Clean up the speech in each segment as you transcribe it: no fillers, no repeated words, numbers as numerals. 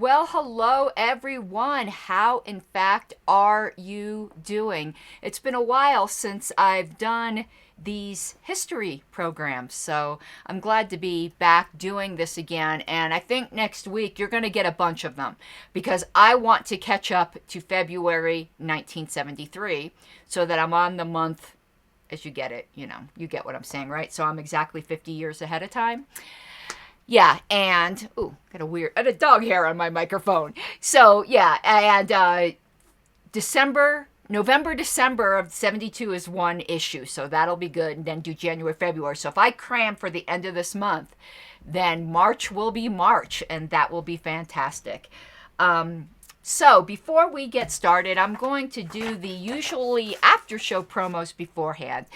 Well, hello everyone. How, in fact, are you doing? It's been a while since I've done these history programs, so I'm glad to be back doing this again. And I think next week you're going to get a bunch of them because I want to catch up to February 1973 so that I'm on the month as you get it. You get what I'm saying, right? So I'm exactly 50 years ahead of time. Yeah, and got a dog hair on my microphone. So yeah, and November, December of 72 is one issue, so that'll be good. And then do January, February. So if I cram for the end of this month, then March will be March, and that will be fantastic. So before we get started, I'm going to do the usually after show promos beforehand.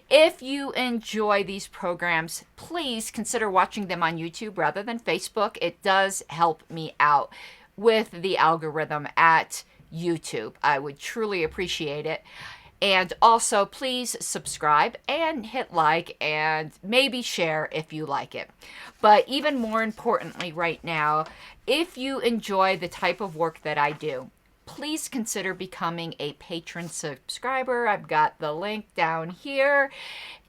If you enjoy these programs, please consider watching them on YouTube rather than Facebook. It does help me out with the algorithm at YouTube. I would truly appreciate it. And also, please subscribe and hit like and maybe share if you like it. But even more importantly right now, if you enjoy the type of work that I do, please consider becoming a patron subscriber. I've got the link down here.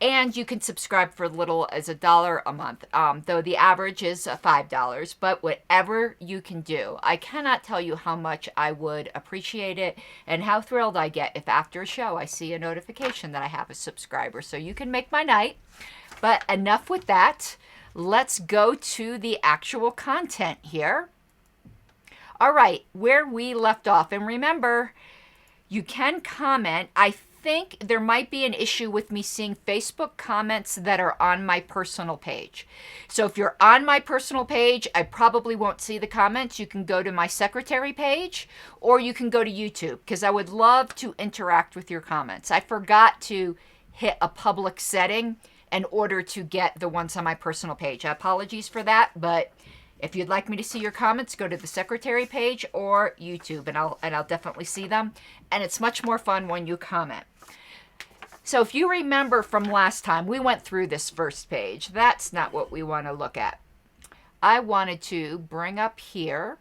And you can subscribe for as little as $1 a month, though the average is $5. But whatever you can do, I cannot tell you how much I would appreciate it and how thrilled I get if after a show I see a notification that I have a subscriber. So you can make my night. But enough with that. Let's go to the actual content here. All right, where we left off. And remember, you can comment. I think there might be an issue with me seeing Facebook comments that are on my personal page. So if you're on my personal page, I probably won't see the comments. You can go to my secretary page or you can go to YouTube because I would love to interact with your comments. I forgot to hit a public setting in order to get the ones on my personal page. Apologies for that, but if you'd like me to see your comments, go to the secretary page or YouTube, and I'll definitely see them. And it's much more fun when you comment. So if you remember from last time, we went through this first page. That's not what we want to look at. I wanted to bring up here.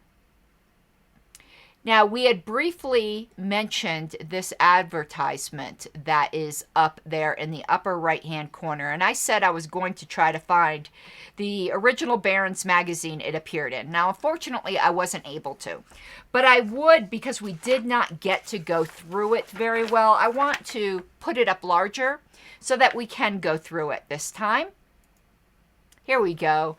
Now, we had briefly mentioned this advertisement that is up there in the upper right-hand corner, and I said I was going to try to find the original Barron's magazine it appeared in. Now, unfortunately, I wasn't able to, but I would because we did not get to go through it very well. I want to put it up larger so that we can go through it this time. Here we go,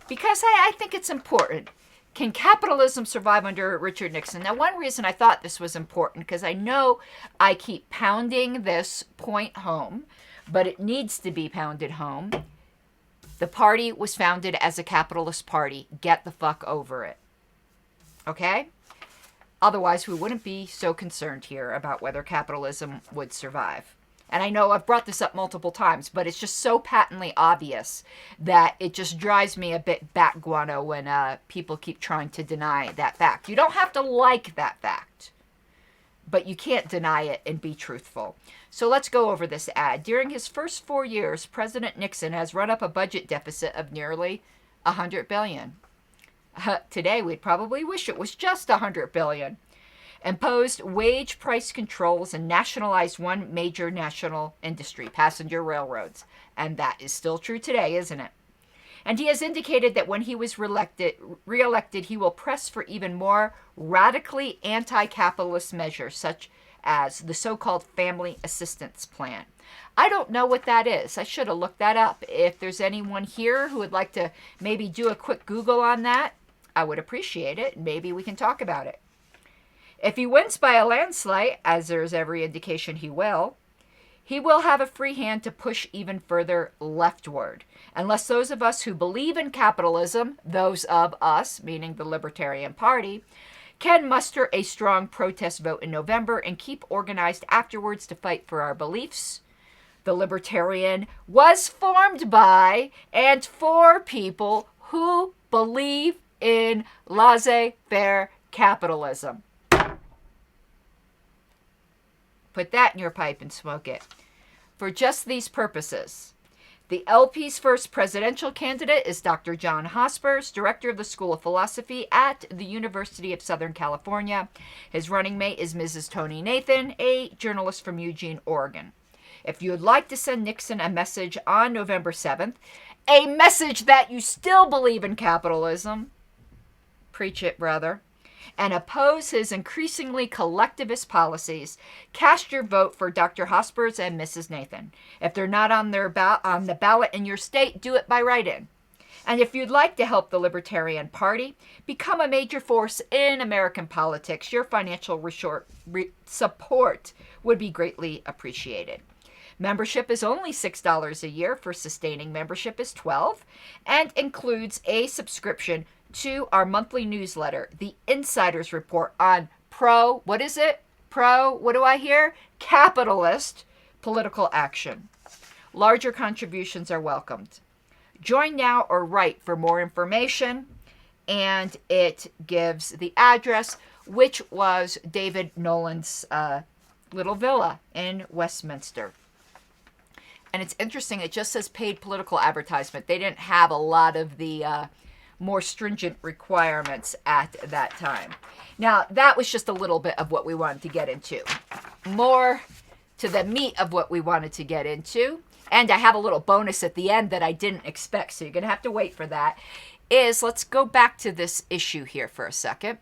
because I think it's important. Can capitalism survive under Richard Nixon? Now, one reason I thought this was important, because I know I keep pounding this point home, but it needs to be pounded home. The party was founded as a capitalist party. Get the fuck over it. Okay? Otherwise, we wouldn't be so concerned here about whether capitalism would survive. And I know I've brought this up multiple times, but it's just so patently obvious that it just drives me a bit bat guano when people keep trying to deny that fact. You don't have to like that fact, but you can't deny it and be truthful. So let's go over this ad. During his first 4 years, President Nixon has run up a budget deficit of nearly $100 billion. Today, we'd probably wish it was just $100 billion. Imposed wage price controls and nationalized one major national industry, passenger railroads. And that is still true today, isn't it? And he has indicated that when he was reelected, he will press for even more radically anti-capitalist measures, such as the so-called Family Assistance Plan. I don't know what that is. I should have looked that up. If there's anyone here who would like to maybe do a quick Google on that, I would appreciate it. Maybe we can talk about it. If he wins by a landslide, as there's every indication he will have a free hand to push even further leftward. Unless those of us who believe in capitalism, those of us, meaning the Libertarian Party, can muster a strong protest vote in November and keep organized afterwards to fight for our beliefs. The Libertarian was formed by and for people who believe in laissez-faire capitalism. Put that in your pipe and smoke it. For just these purposes, The LP's first presidential candidate is Dr. John Hospers, director of the School of Philosophy at the University of Southern California. His running mate is Mrs. Toni Nathan, a journalist from Eugene, Oregon. If you would like to send Nixon a message on November 7th, a message that you still believe in capitalism, preach it, brother, and oppose his increasingly collectivist policies, cast your vote for Dr. Hospers and Mrs. Nathan. If they're not on the ballot in your state, do it by write-in. And if you'd like to help the Libertarian Party become a major force in American politics, your financial support would be greatly appreciated. Membership is only $6 a year. For sustaining membership is $12 and includes a subscription to our monthly newsletter, The Insider's Report on what is it? What do I hear? Capitalist political action. Larger contributions are welcomed. Join now or write for more information, and it gives the address, which was David Nolan's little villa in Westminster. And it's interesting, it just says paid political advertisement. They didn't have a lot of the more stringent requirements at that time. Now, that was just a little bit of what we wanted to get into. More to the meat of what we wanted to get into, and I have a little bonus at the end that I didn't expect, so you're going to have to wait for that, is let's go back to this issue here for a second.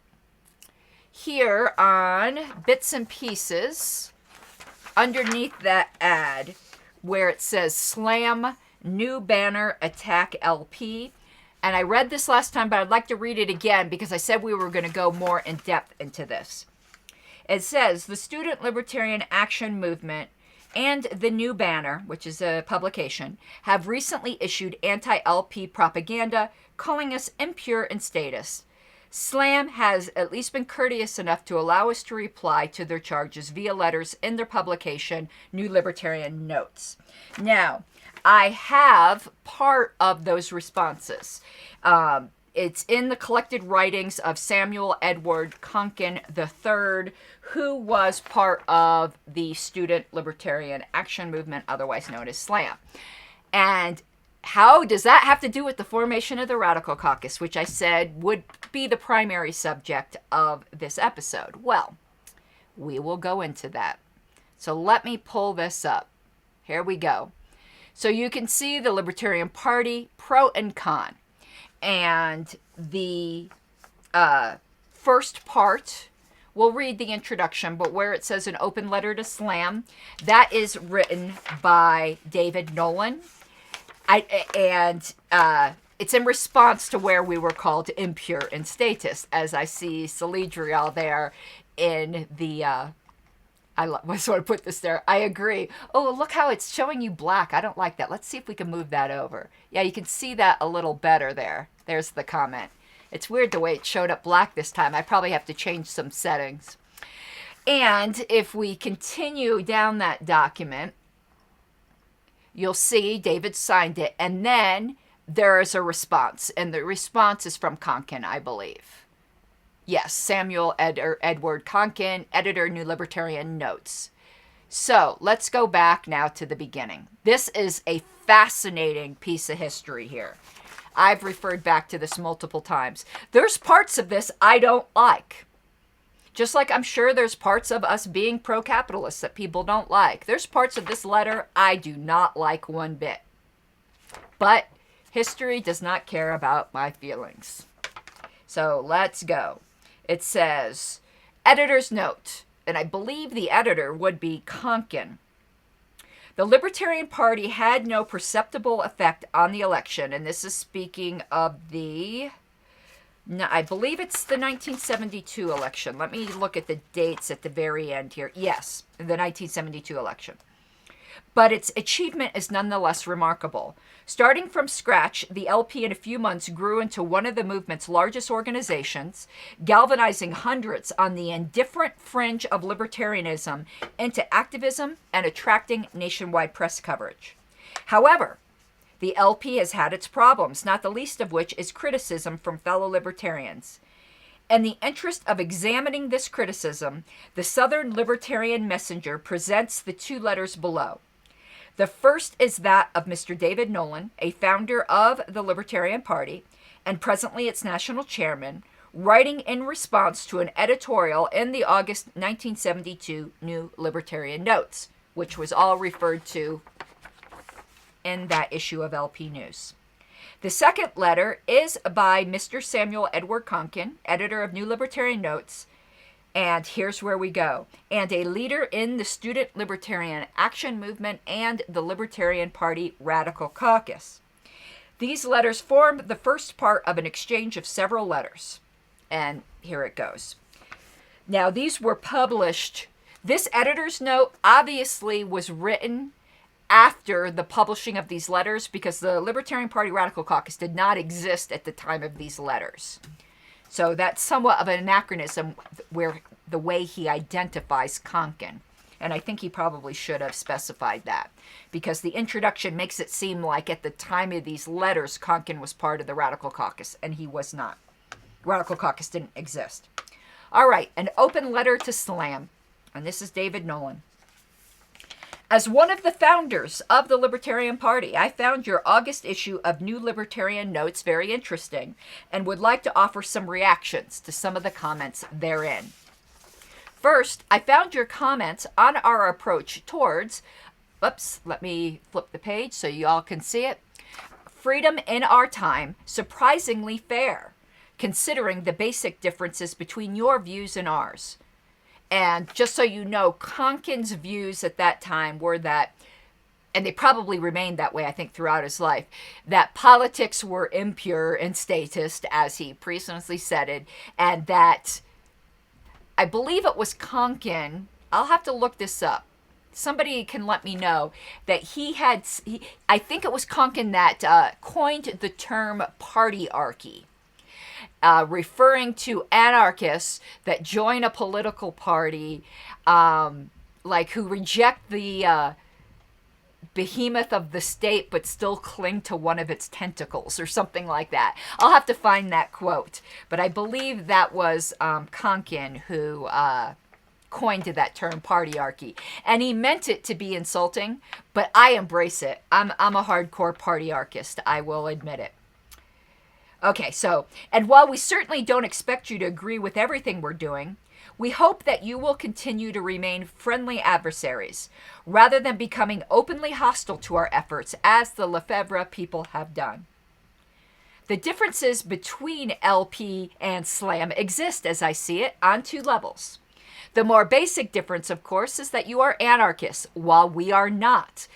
Here on Bits and Pieces, underneath that ad, where it says Slam New Banner Attack LP. And I read this last time, but I'd like to read it again because I said we were going to go more in depth into this. It says, the Student Libertarian Action Movement and the New Banner, which is a publication, have recently issued anti-LP propaganda calling us impure in status. SLAM has at least been courteous enough to allow us to reply to their charges via letters in their publication, New Libertarian Notes. Now, I have part of those responses. It's in the collected writings of Samuel Edward Konkin III, who was part of the Student Libertarian Action Movement, otherwise known as SLAM. And how does that have to do with the formation of the Radical Caucus, which I said would be the primary subject of this episode? Well, we will go into that. So let me pull this up. Here we go. So you can see the Libertarian Party, pro and con. And the first part, we'll read the introduction, but where it says an open letter to SLAM, that is written by David Nolan. It's in response to where we were called impure in status, as I see Saladriel there in the, I just want to put this there. I agree. Oh, look how it's showing you black. I don't like that. Let's see if we can move that over. Yeah, you can see that a little better there. There's the comment. It's weird the way it showed up black this time. I probably have to change some settings. And if we continue down that document, you'll see David signed it, and then there is a response, and the response is from Konkin, I believe. Yes, Samuel Edward Konkin, editor, New Libertarian Notes. So let's go back now to the beginning. This is a fascinating piece of history here. I've referred back to this multiple times. There's parts of this I don't like. Just like I'm sure there's parts of us being pro-capitalist that people don't like. There's parts of this letter I do not like one bit. But history does not care about my feelings. So let's go. It says, editor's note, and I believe the editor would be Konkin. The Libertarian Party had no perceptible effect on the election, and this is speaking of the... No, I believe it's the 1972 election. Let me look at the dates at the very end here. Yes, the 1972 election. But its achievement is nonetheless remarkable. Starting from scratch, the LP in a few months grew into one of the movement's largest organizations, galvanizing hundreds on the indifferent fringe of libertarianism into activism and attracting nationwide press coverage. However, the LP has had its problems, not the least of which is criticism from fellow libertarians. In the interest of examining this criticism, the Southern Libertarian Messenger presents the two letters below. The first is that of Mr. David Nolan, a founder of the Libertarian Party and presently its national chairman, writing in response to an editorial in the August 1972 New Libertarian Notes, which was all referred to in that issue of LP News. The second letter is by Mr. Samuel Edward Konkin, editor of New Libertarian Notes, and here's where we go, and a leader in the Student Libertarian Action Movement and the Libertarian Party Radical Caucus. These letters form the first part of an exchange of several letters, and here it goes. Now, these were published. This editor's note obviously was written after the publishing of these letters because the Libertarian Party Radical Caucus did not exist at the time of these letters. So that's somewhat of an anachronism where the way he identifies Konkin. And I think he probably should have specified that because the introduction makes it seem like at the time of these letters, Konkin was part of the Radical Caucus, and he was not. Radical Caucus didn't exist. All right, an open letter to Slam, and this is David Nolan. As one of the founders of the Libertarian Party, I found your August issue of New Libertarian Notes very interesting and would like to offer some reactions to some of the comments therein. First, I found your comments on our approach towards, let me flip the page so you all can see it, freedom in our time surprisingly fair, considering the basic differences between your views and ours. And just so you know, Konkin's views at that time were that, and they probably remained that way, I think, throughout his life, that politics were impure and statist, as he previously said it, and that, I believe it was Konkin, I'll have to look this up. Somebody can let me know that I think it was Konkin that coined the term partyarchy. Referring to anarchists that join a political party, who reject the behemoth of the state but still cling to one of its tentacles or something like that. I'll have to find that quote, but I believe that was Konkin who coined that term partyarchy, and he meant it to be insulting, but I embrace it. I'm a hardcore partyarchist, I will admit it. Okay, and while we certainly don't expect you to agree with everything we're doing, we hope that you will continue to remain friendly adversaries, rather than becoming openly hostile to our efforts, as the Lefebvre people have done. The differences between LP and Slam exist, as I see it, on two levels. The more basic difference, of course, is that you are anarchists, while we are not,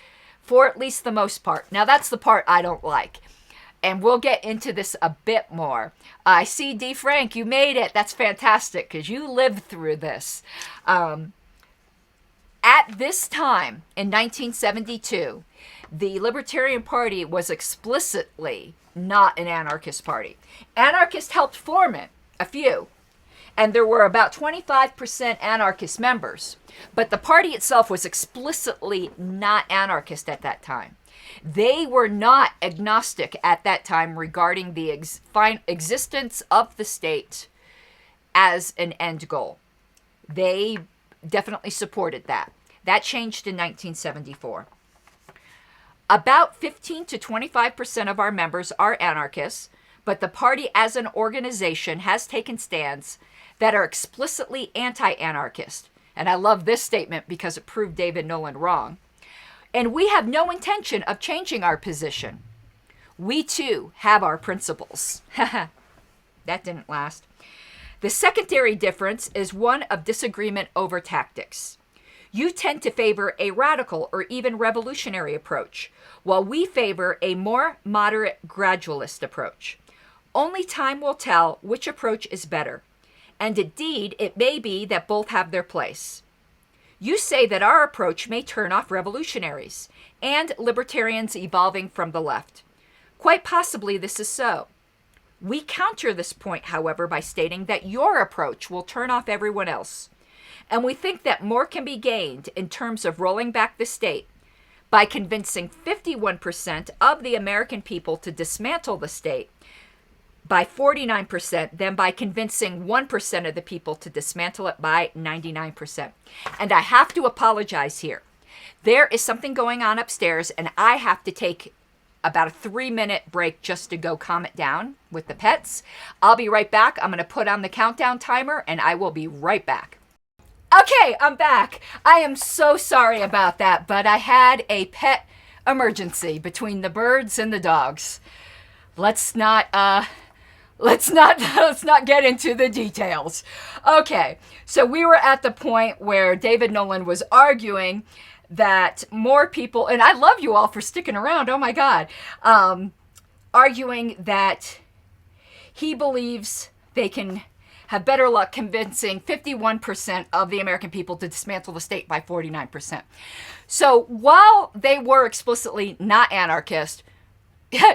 for at least the most part. Now, that's the part I don't like. And we'll get into this a bit more. I see, D. Frank, you made it. That's fantastic, because you lived through this. At this time, in 1972, the Libertarian Party was explicitly not an anarchist party. Anarchists helped form it, a few. And there were about 25% anarchist members. But the party itself was explicitly not anarchist at that time. They were not agnostic at that time regarding the existence of the state as an end goal. They definitely supported that. That changed in 1974. About 15 to 25% of our members are anarchists, but the party as an organization has taken stands that are explicitly anti-anarchist. And I love this statement because it proved David Nolan wrong. And we have no intention of changing our position. We, too, have our principles. That didn't last. The secondary difference is one of disagreement over tactics. You tend to favor a radical or even revolutionary approach, while we favor a more moderate gradualist approach. Only time will tell which approach is better. And indeed, it may be that both have their place. You say that our approach may turn off revolutionaries and libertarians evolving from the left. Quite possibly this is so. We counter this point, however, by stating that your approach will turn off everyone else. And we think that more can be gained in terms of rolling back the state by convincing 51% of the American people to dismantle the state by 49% than by convincing 1% of the people to dismantle it by 99%. And I have to apologize here. There is something going on upstairs, and I have to take about a 3-minute break just to go calm it down with the pets. I'll be right back. I'm going to put on the countdown timer, and I will be right back. Okay, I'm back. I am so sorry about that, but I had a pet emergency between the birds and the dogs. Let's not get into the details. Okay, so we were at the point where David Nolan was arguing that more people, and I love you all for sticking around, oh my God, arguing that he believes they can have better luck convincing 51% of the American people to dismantle the state by 49%. So while they were explicitly not anarchist,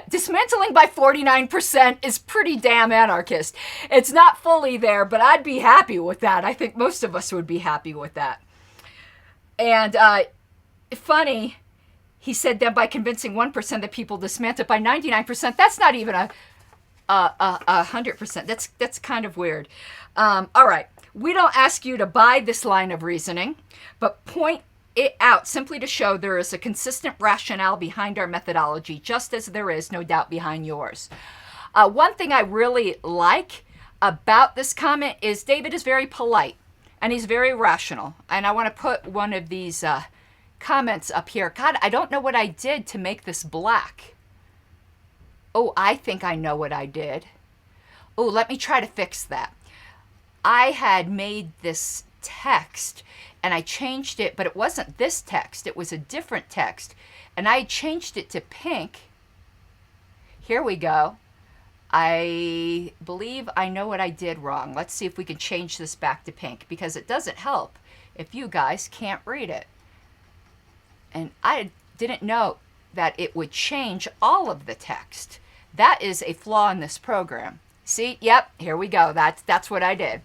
dismantling by 49% is pretty damn anarchist. It's not fully there, but I'd be happy with that. I think most of us would be happy with that. And funny, he said that by convincing 1% that people dismantle it by 99%, that's not even a 100%. That's kind of weird. All right. We don't ask you to buy this line of reasoning, but point it out simply to show there is a consistent rationale behind our methodology, just as there is no doubt behind yours. One thing I really like about this comment is David is very polite and he's very rational. And I want to put one of these comments up here. God, I don't know what I did to make this black. Oh, I think I know what I did. Oh, let me try to fix that. I had made this text and I changed it, but it wasn't this text. It was a different text. And I changed it to pink. Here we go. I believe I know what I did wrong. Let's see if we can change this back to pink, because it doesn't help if you guys can't read it. And I didn't know that it would change all of the text. That is a flaw in this program. See? Yep, here we go. That's what I did.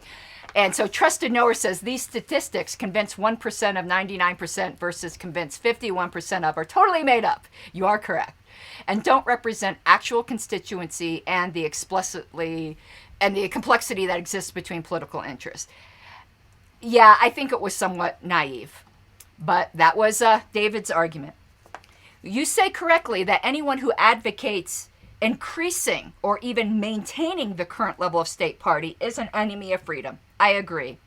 And so Trusted Knower says these statistics convince 1% of 99% versus convince 51% of are totally made up. You are correct. And don't represent actual constituency and the complexity that exists between political interests. Yeah, I think it was somewhat naive. But that was David's argument. You say correctly that anyone who advocates increasing or even maintaining the current level of state party is an enemy of freedom. I agree.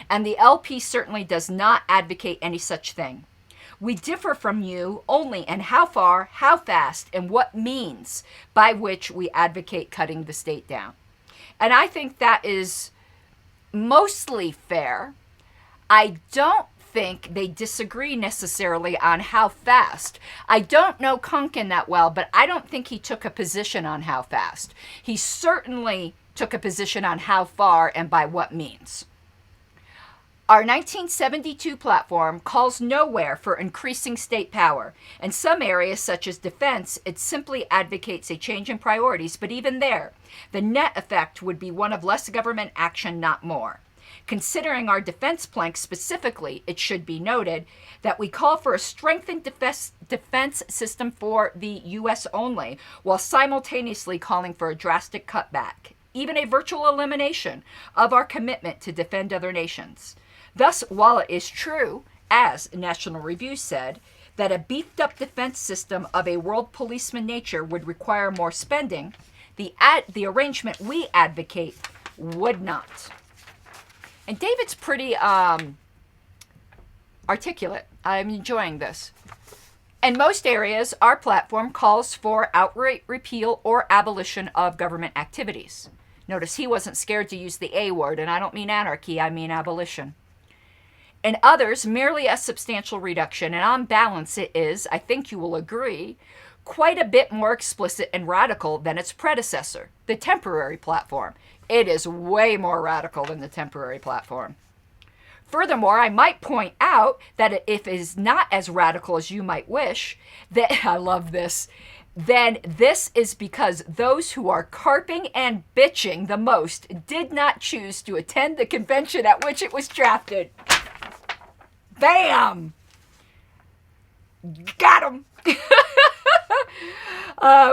And the LP certainly does not advocate any such thing. We differ from you only in how far, how fast, and what means by which we advocate cutting the state down. And I think that is mostly fair. I don't think they disagree necessarily on how fast. I don't know Kunkin that well, but I don't think he took a position on how fast. He certainly took a position on how far and by what means. Our 1972 platform calls nowhere for increasing state power. In some areas, such as defense, it simply advocates a change in priorities, but even there, the net effect would be one of less government action, not more. Considering our defense plank specifically, it should be noted that we call for a strengthened defense system for the U.S. only, while simultaneously calling for a drastic cutback, even a virtual elimination of our commitment to defend other nations. Thus, while it is true, as National Review said, that a beefed-up defense system of a world policeman nature would require more spending, the arrangement we advocate would not. And David's pretty articulate. I'm enjoying this. In most areas, our platform calls for outright repeal or abolition of government activities. Notice he wasn't scared to use the A word, and I don't mean anarchy, I mean abolition. In others, merely a substantial reduction, and on balance it is, I think you will agree, quite a bit more explicit and radical than its predecessor, the temporary platform. It is way more radical than the temporary platform. Furthermore, I might point out that if it is not as radical as you might wish, that I love this, then this is because those who are carping and bitching the most did not choose to attend the convention at which it was drafted. Bam! Got him!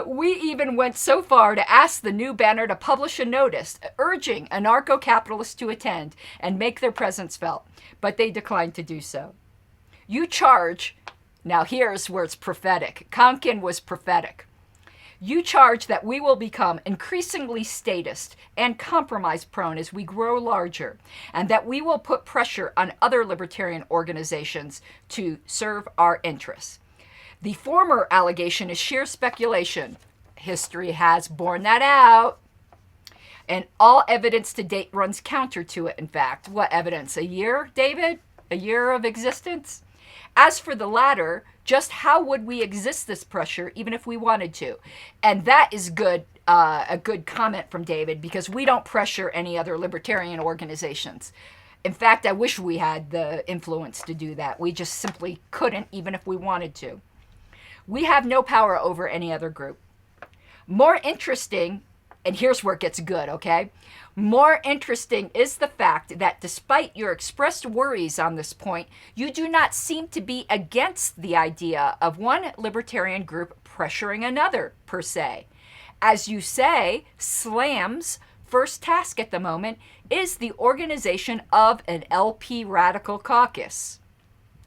We even went so far to ask the new banner to publish a notice urging anarcho-capitalists to attend and make their presence felt, but they declined to do so. You charge Now here's where it's prophetic. Konkin was prophetic. You charge that we will become increasingly statist and compromise prone as we grow larger, and that we will put pressure on other libertarian organizations to serve our interests. The former allegation is sheer speculation. History has borne that out. And all evidence to date runs counter to it, in fact. What evidence? A year, David? A year of existence? As for the latter, just how would we exist this pressure even if we wanted to? And that is good, a good comment from David, because we don't pressure any other libertarian organizations. In fact, I wish we had the influence to do that. We just simply couldn't, even if we wanted to. We have no power over any other group. More interesting, and here's where it gets good, okay? More interesting is the fact that despite your expressed worries on this point, you do not seem to be against the idea of one libertarian group pressuring another, per se. As you say, SLAM's first task at the moment is the organization of an LP Radical Caucus.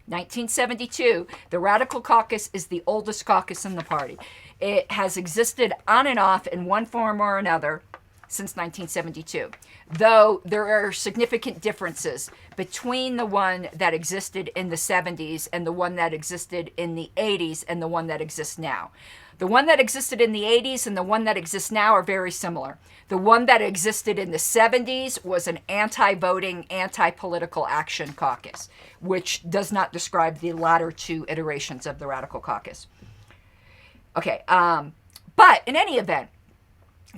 1972, the Radical Caucus is the oldest caucus in the party. It has existed on and off in one form or another since 1972, though there are significant differences between the one that existed in the 70s and the one that existed in the 80s and the one that exists now. The one that existed in the 80s and the one that exists now are very similar. The one that existed in the 70s was an anti-voting, anti-political action caucus, which does not describe the latter two iterations of the Radical Caucus. Okay, but in any event,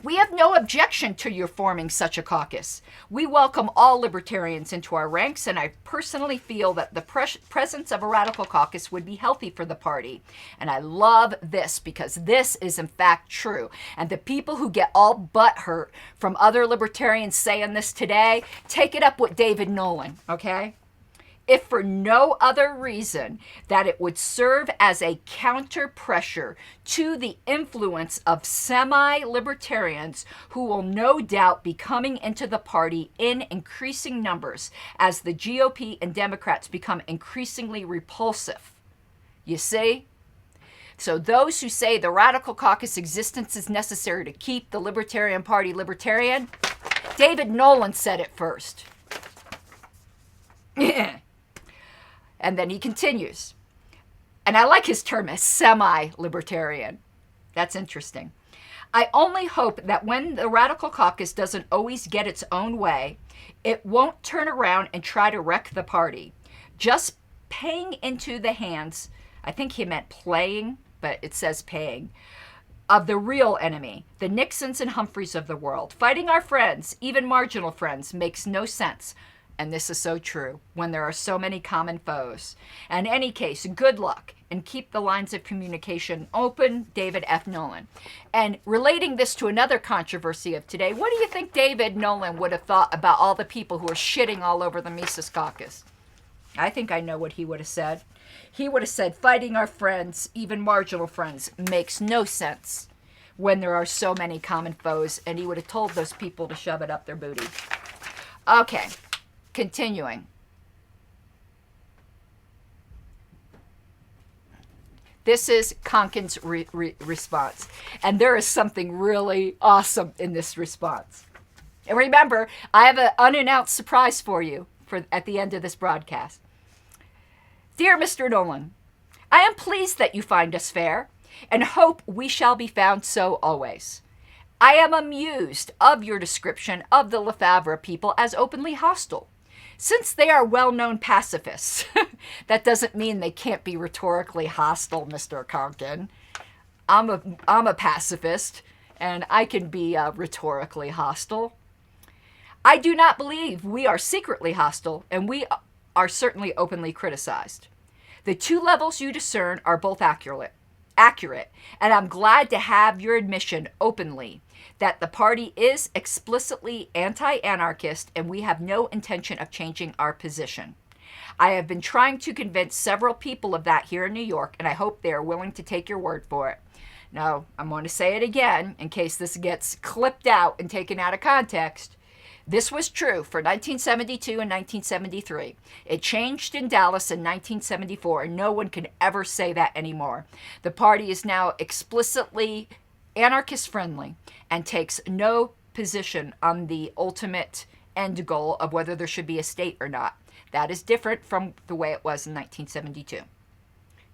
we have no objection to your forming such a caucus. We welcome all libertarians into our ranks, and I personally feel that the presence of a radical caucus would be healthy for the party. And I love this because this is in fact true. And the people who get all butthurt from other libertarians saying this today, take it up with David Nolan, okay? If for no other reason that it would serve as a counter pressure to the influence of semi-libertarians who will no doubt be coming into the party in increasing numbers as the GOP and Democrats become increasingly repulsive. You see? So those who say the Radical Caucus existence is necessary to keep the Libertarian Party libertarian, David Nolan said it first. And then he continues. And I like his term as semi-libertarian. That's interesting. I only hope that when the Radical Caucus doesn't always get its own way, it won't turn around and try to wreck the party. Just paying into the hands, I think he meant playing, but it says paying, of the real enemy, the Nixons and Humphreys of the world. Fighting our friends, even marginal friends, makes no sense. And this is so true when there are so many common foes. In any case, good luck and keep the lines of communication open, David F. Nolan. And relating this to another controversy of today, what do you think David Nolan would have thought about all the people who are shitting all over the Mises Caucus? I think I know what he would have said. He would have said, fighting our friends, even marginal friends, makes no sense when there are so many common foes. And he would have told those people to shove it up their booty. Okay. Continuing. This is Konkin's response. And there is something really awesome in this response. And remember, I have an unannounced surprise for you at the end of this broadcast. Dear Mr. Nolan, I am pleased that you find us fair and hope we shall be found so always. I am amused of your description of the Lefebvre people as openly hostile. Since they are well-known pacifists, that doesn't mean they can't be rhetorically hostile, Mr. Konkin. I'm a pacifist, and I can be rhetorically hostile. I do not believe we are secretly hostile, and we are certainly openly criticized. The two levels you discern are both accurate, and I'm glad to have your admission openly that the party is explicitly anti-anarchist and we have no intention of changing our position. I have been trying to convince several people of that here in New York, and I hope they are willing to take your word for it. Now, I'm going to say it again in case this gets clipped out and taken out of context. This was true for 1972 and 1973. It changed in Dallas in 1974, and no one can ever say that anymore. The party is now explicitly anarchist friendly and takes no position on the ultimate end goal of whether there should be a state or not. That is different from the way it was in 1972.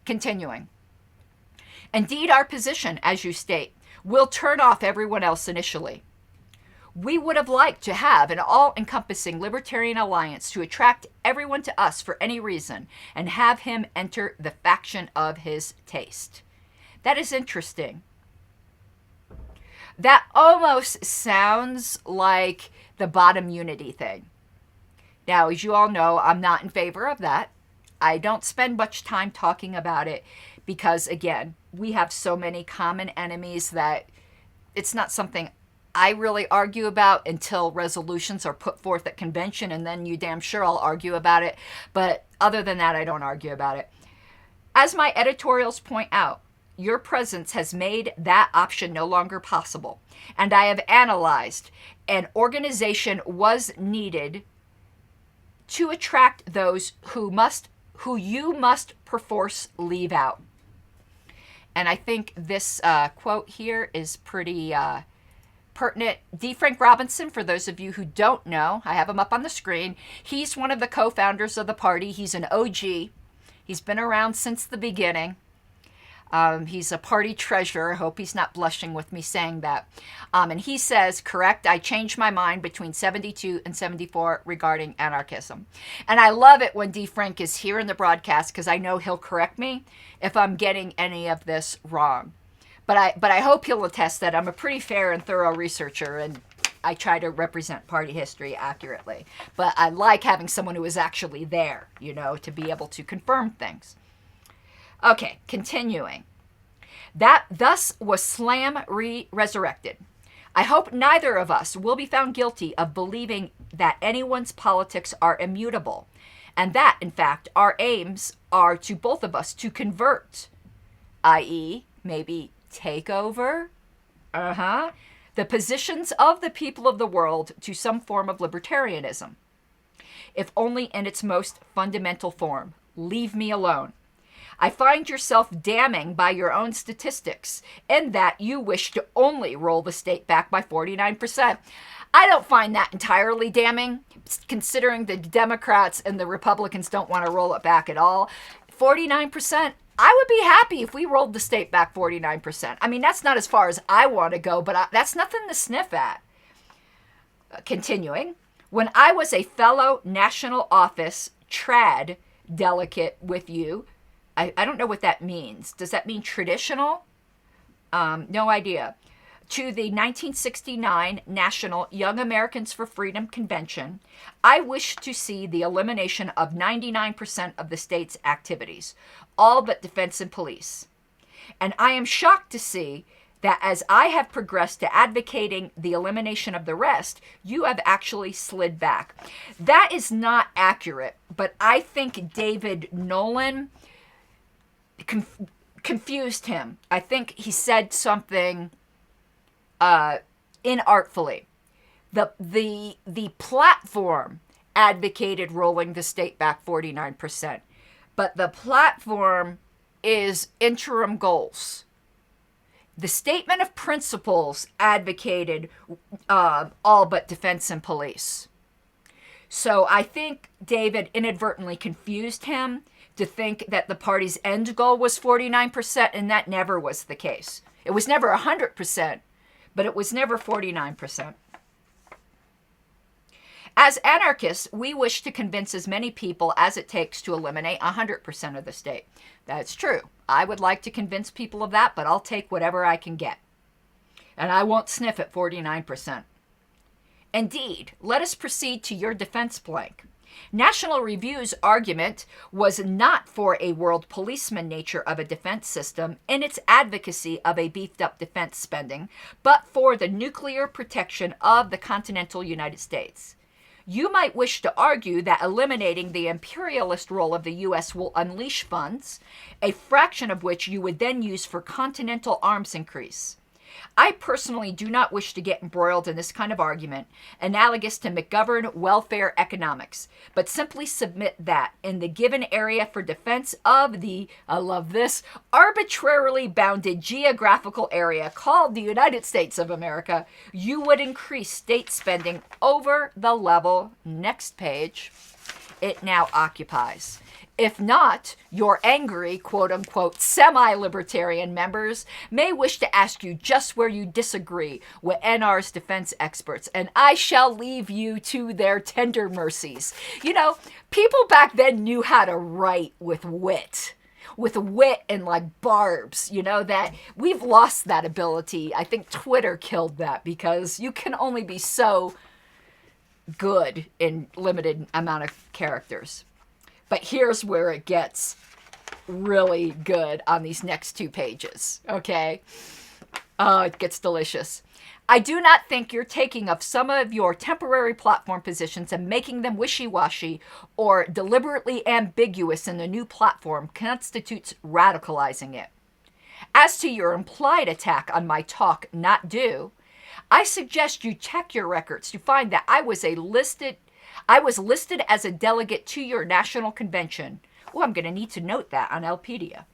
Continuing. Indeed, our position, as you state, will turn off everyone else initially. We would have liked to have an all-encompassing libertarian alliance to attract everyone to us for any reason and have him enter the faction of his taste. That is interesting. That almost sounds like the bottom unity thing. Now, as you all know, I'm not in favor of that. I don't spend much time talking about it because, again, we have so many common enemies that it's not something I really argue about until resolutions are put forth at convention, and then you damn sure I'll argue about it. But other than that, I don't argue about it. As my editorials point out, your presence has made that option no longer possible. And I have analyzed an organization was needed to attract those who you must perforce leave out. And I think this quote here is pretty pertinent. D. Frank Robinson, for those of you who don't know, I have him up on the screen. He's one of the co-founders of the party. He's an OG. He's been around since the beginning. He's a party treasurer. I hope he's not blushing with me saying that. And he says, correct, I changed my mind between 72 and 74 regarding anarchism. And I love it when D. Frank is here in the broadcast because I know he'll correct me if I'm getting any of this wrong. But I hope he'll attest that I'm a pretty fair and thorough researcher, and I try to represent party history accurately. But I like having someone who is actually there, to be able to confirm things. Okay, continuing. That thus was Slam resurrected. I hope neither of us will be found guilty of believing that anyone's politics are immutable, and that, in fact, our aims are to both of us to convert, i.e., maybe take over, the positions of the people of the world to some form of libertarianism, if only in its most fundamental form. Leave me alone. I find yourself damning by your own statistics in that you wish to only roll the state back by 49%. I don't find that entirely damning, considering the Democrats and the Republicans don't want to roll it back at all. 49%, I would be happy if we rolled the state back 49%. I mean, that's not as far as I want to go, but that's nothing to sniff at. Continuing, when I was a fellow national office trad delegate with you, I don't know what that means. Does that mean traditional? No idea. To the 1969 National Young Americans for Freedom Convention, I wish to see the elimination of 99% of the state's activities, all but defense and police. And I am shocked to see that as I have progressed to advocating the elimination of the rest, you have actually slid back. That is not accurate, but I think David Nolan confused him. I think he said something inartfully. The platform advocated rolling the state back 49%, but the platform is interim goals. The statement of principles advocated all but defense and police. So I think David inadvertently confused him to think that the party's end goal was 49%, and that never was the case. It was never 100%, but it was never 49%. As anarchists, we wish to convince as many people as it takes to eliminate 100% of the state. That's true. I would like to convince people of that, but I'll take whatever I can get. And I won't sniff at 49%. Indeed, let us proceed to your defense plank. National Review's argument was not for a world policeman nature of a defense system in its advocacy of a beefed-up defense spending, but for the nuclear protection of the continental United States. You might wish to argue that eliminating the imperialist role of the U.S. will unleash funds, a fraction of which you would then use for continental arms increase. I personally do not wish to get embroiled in this kind of argument, analogous to McGovern welfare economics, but simply submit that in the given area for defense of the, I love this, arbitrarily bounded geographical area called the United States of America, you would increase state spending over the level, next page, it now occupies. If not, your angry, quote-unquote, semi-libertarian members may wish to ask you just where you disagree with NR's defense experts, and I shall leave you to their tender mercies. You know, people back then knew how to write with wit and like barbs, you know, that we've lost that ability. I think Twitter killed that because you can only be so good in limited amount of characters. But here's where it gets really good on these next 2 pages, okay? Oh, it gets delicious. I do not think you're taking of some of your temporary platform positions and making them wishy-washy or deliberately ambiguous in the new platform constitutes radicalizing it. As to your implied attack on my talk not due, I suggest you check your records to find that I was listed as a delegate to your national convention. Oh, I'm going to need to note that on Lpedia.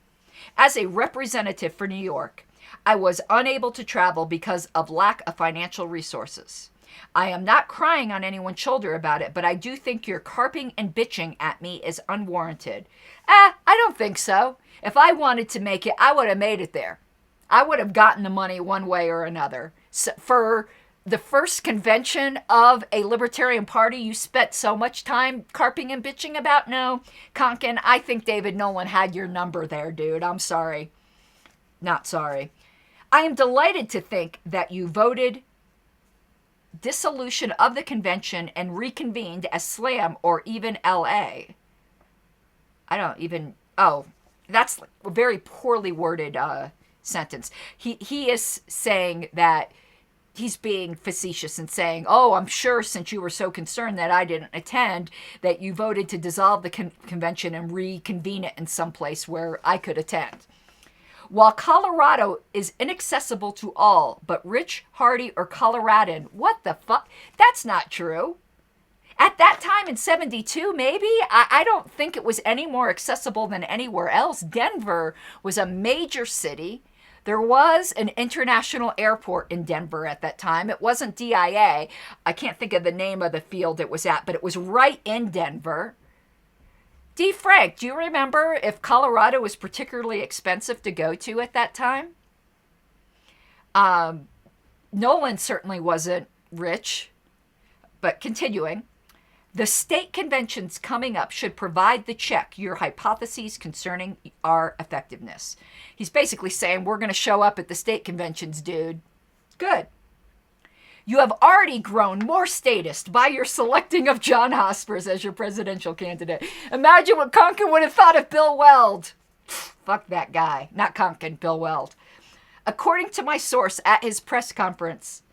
As a representative for New York, I was unable to travel because of lack of financial resources. I am not crying on anyone's shoulder about it, but I do think your carping and bitching at me is unwarranted. I don't think so. If I wanted to make it, I would have made it there. I would have gotten the money one way or another. So for the first convention of a Libertarian Party you spent so much time carping and bitching about? No, Konkin, I think David Nolan had your number there, dude. I'm sorry. Not sorry. I am delighted to think that you voted dissolution of the convention and reconvened as SLAM or even LA. That's a very poorly worded sentence. He is saying that he's being facetious and saying, oh, I'm sure since you were so concerned that I didn't attend, that you voted to dissolve the convention and reconvene it in some place where I could attend. While Colorado is inaccessible to all but Rich, Hardy, or Coloradan, what the fuck? That's not true. At that time in 72, maybe? I don't think it was any more accessible than anywhere else. Denver was a major city. There was an international airport in Denver at that time. It wasn't DIA. I can't think of the name of the field it was at, but it was right in Denver. D. Frank, do you remember if Colorado was particularly expensive to go to at that time? Nolan certainly wasn't rich, but continuing. The state conventions coming up should provide the check your hypotheses concerning our effectiveness. He's basically saying we're going to show up at the state conventions, dude. Good. You have already grown more statist by your selecting of John Hospers as your presidential candidate. Imagine what Konkin would have thought of Bill Weld. Fuck that guy. Not Konkin, Bill Weld. According to my source at his press conference,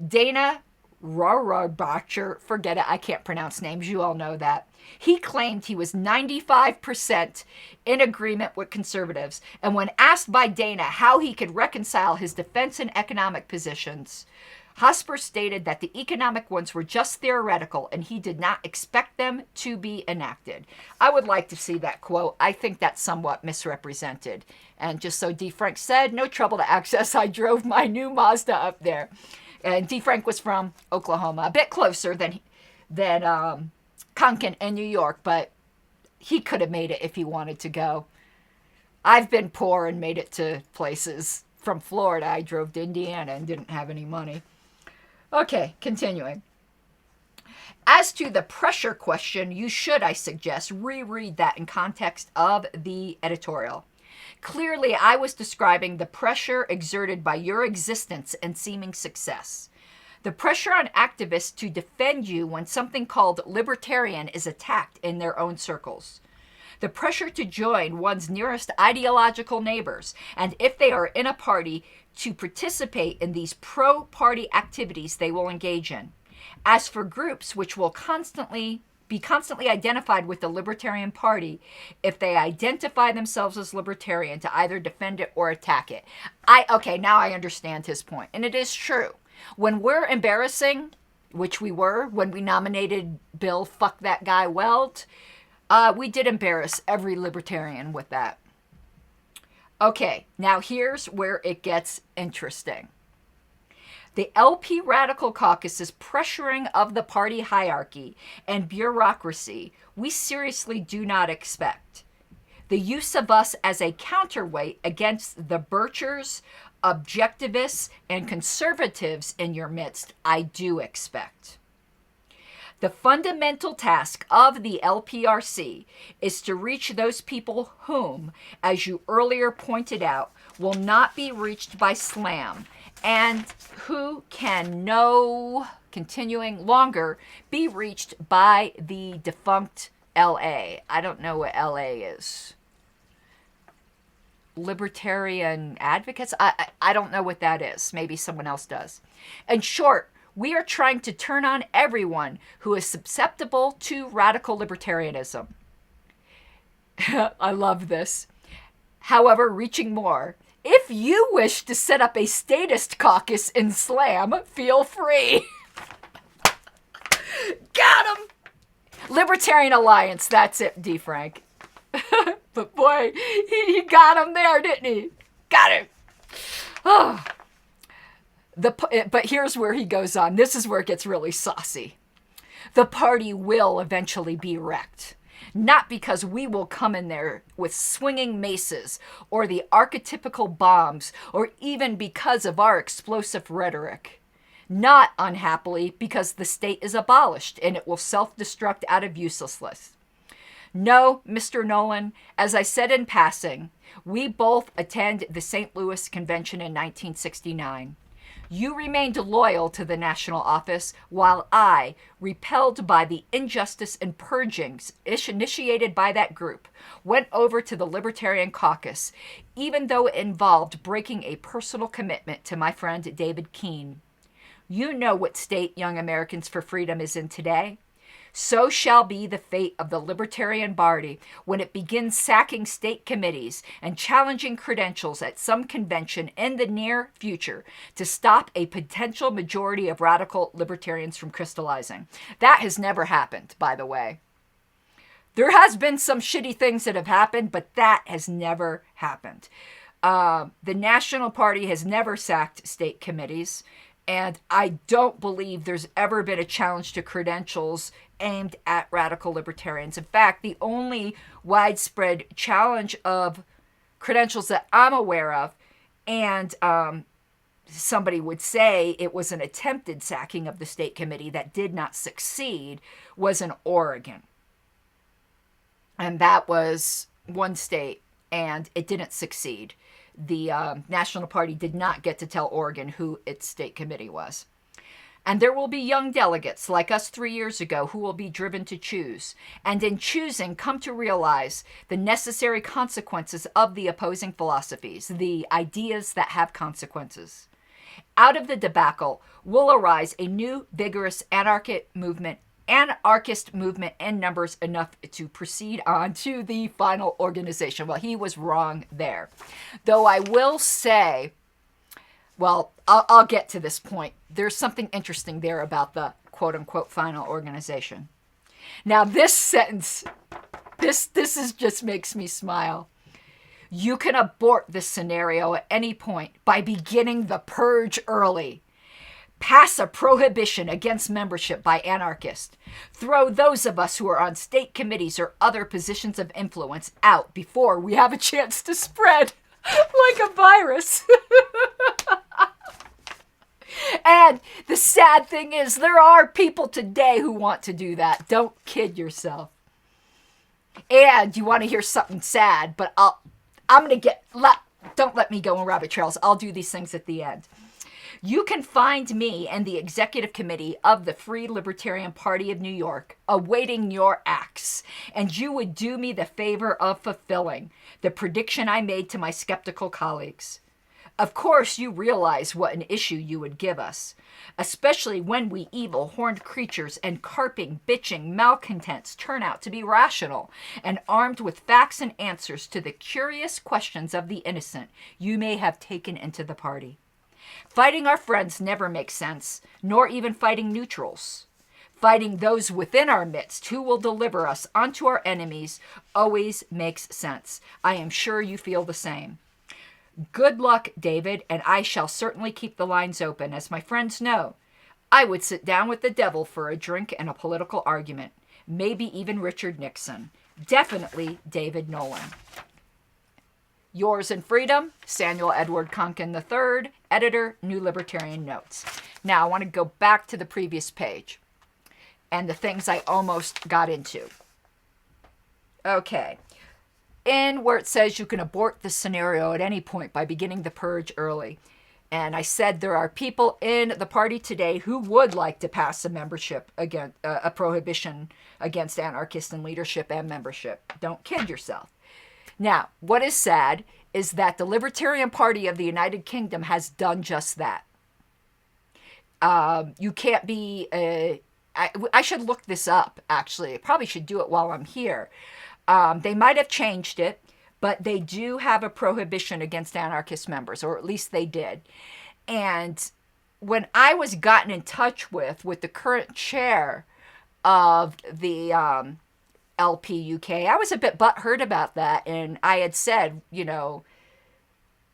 Dana Rohrabacher, forget it, I can't pronounce names, you all know that. He claimed he was 95% in agreement with conservatives, and when asked by Dana how he could reconcile his defense and economic positions, Hosper stated that the economic ones were just theoretical and he did not expect them to be enacted. I would like to see that quote. I think that's somewhat misrepresented. And just so D. Frank said, no trouble to access. I drove my new Mazda up there. And D. Frank was from Oklahoma, a bit closer than Konkin in New York, but he could have made it if he wanted to go. I've been poor and made it to places. From Florida, I drove to Indiana and didn't have any money. Okay, continuing. As to the pressure question, you should, I suggest, reread that in context of the editorial. Clearly, I was describing the pressure exerted by your existence and seeming success. The pressure on activists to defend you when something called Libertarian is attacked in their own circles. The pressure to join one's nearest ideological neighbors, and if they are in a party, to participate in these pro-party activities they will engage in. As for groups which will constantly be constantly identified with the Libertarian Party if they identify themselves as Libertarian to either defend it or attack it. Okay, now I understand his point. And it is true. When we're embarrassing, which we were when we nominated Bill Fuck That Guy Weld, we did embarrass every Libertarian with that. Okay, now here's where it gets interesting. The LP Radical Caucus's pressuring of the party hierarchy and bureaucracy we seriously do not expect. The use of us as a counterweight against the Birchers, objectivists, and conservatives in your midst, I do expect. The fundamental task of the LPRC is to reach those people whom, as you earlier pointed out, will not be reached by slam, and who can continuing longer, be reached by the defunct LA. I don't know what LA is. Libertarian advocates? I don't know what that is. Maybe someone else does. In short, we are trying to turn on everyone who is susceptible to radical libertarianism. I love this. However, reaching more. If you wish to set up a statist caucus in Slam, feel free. Got him! Libertarian Alliance, that's it, D. Frank. But boy, he got him there, didn't he? Got him. Oh. But here's where he goes on. This is where it gets really saucy. The party will eventually be wrecked. Not because we will come in there with swinging maces or the archetypical bombs or even because of our explosive rhetoric. Not, unhappily, because the state is abolished and it will self-destruct out of uselessness. No, Mr. Nolan, as I said in passing, we both attended the St. Louis Convention in 1969. You remained loyal to the national office, while I, repelled by the injustice and purgings initiated by that group, went over to the Libertarian Caucus, even though it involved breaking a personal commitment to my friend David Keene. You know what state Young Americans for Freedom is in today. So shall be the fate of the Libertarian Party when it begins sacking state committees and challenging credentials at some convention in the near future to stop a potential majority of radical libertarians from crystallizing. That has never happened, by the way. There has been some shitty things that have happened, but that has never happened. The National Party has never sacked state committees. And I don't believe there's ever been a challenge to credentials aimed at radical libertarians. In fact, the only widespread challenge of credentials that I'm aware of, and somebody would say it was an attempted sacking of the state committee that did not succeed, was in Oregon. And that was one state, and it didn't succeed. The National Party did not get to tell Oregon who its state committee was. And there will be young delegates like us 3 years ago who will be driven to choose, and in choosing come to realize the necessary consequences of the opposing philosophies, the ideas that have consequences. Out of the debacle will arise a new, vigorous anarchist movement in numbers enough to proceed on to the final organization. Well, he was wrong there. Though I will say, well, I'll get to this point. There's something interesting there about the quote-unquote final organization. Now, this sentence, this is just makes me smile. You can abort this scenario at any point by beginning the purge early. Pass a prohibition against membership by anarchists. Throw those of us who are on state committees or other positions of influence out before we have a chance to spread like a virus. And the sad thing is, there are people today who want to do that. Don't kid yourself. And you want to hear something sad, but don't let me go on rabbit trails. I'll do these things at the end. You can find me and the executive committee of the Free Libertarian Party of New York awaiting your acts, and you would do me the favor of fulfilling the prediction I made to my skeptical colleagues. Of course, you realize what an issue you would give us, especially when we evil, horned creatures and carping, bitching malcontents turn out to be rational and armed with facts and answers to the curious questions of the innocent you may have taken into the party. Fighting our friends never makes sense, nor even fighting neutrals. Fighting those within our midst who will deliver us onto our enemies always makes sense. I am sure you feel the same. Good luck, David, and I shall certainly keep the lines open. As my friends know, I would sit down with the devil for a drink and a political argument. Maybe even Richard Nixon. Definitely David Nolan. Yours in freedom, Samuel Edward Konkin III, editor, New Libertarian Notes. Now, I want to go back to the previous page and the things I almost got into. Okay. In where it says you can abort the scenario at any point by beginning the purge early. And I said there are people in the party today who would like to pass a membership against a prohibition against anarchists in leadership and membership. Don't kid yourself. Now, what is sad is that the Libertarian Party of the United Kingdom has done just that. You can't be... I should look this up, actually. I probably should do it while I'm here. They might have changed it, but they do have a prohibition against anarchist members, or at least they did. And when I was gotten in touch with the current chair of the LP UK, I was a bit butthurt about that. And I had said, you know,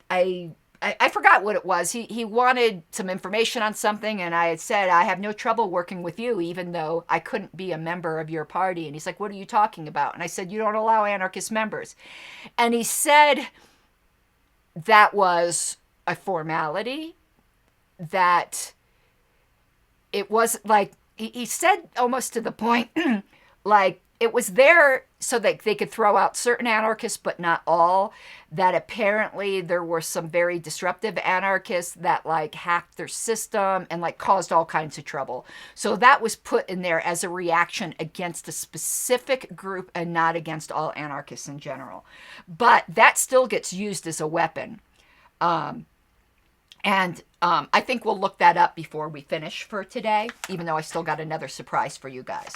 I forgot what it was. He wanted some information on something, and I had said, I have no trouble working with you, even though I couldn't be a member of your party. And he's like, what are you talking about? And I said, you don't allow anarchist members. And he said that was a formality, that it was like, he said almost to the point, like, it was there so that they could throw out certain anarchists, but not all. That apparently there were some very disruptive anarchists that like hacked their system and like caused all kinds of trouble. So that was put in there as a reaction against a specific group and not against all anarchists in general. But that still gets used as a weapon. I think we'll look that up before we finish for today, even though I still got another surprise for you guys.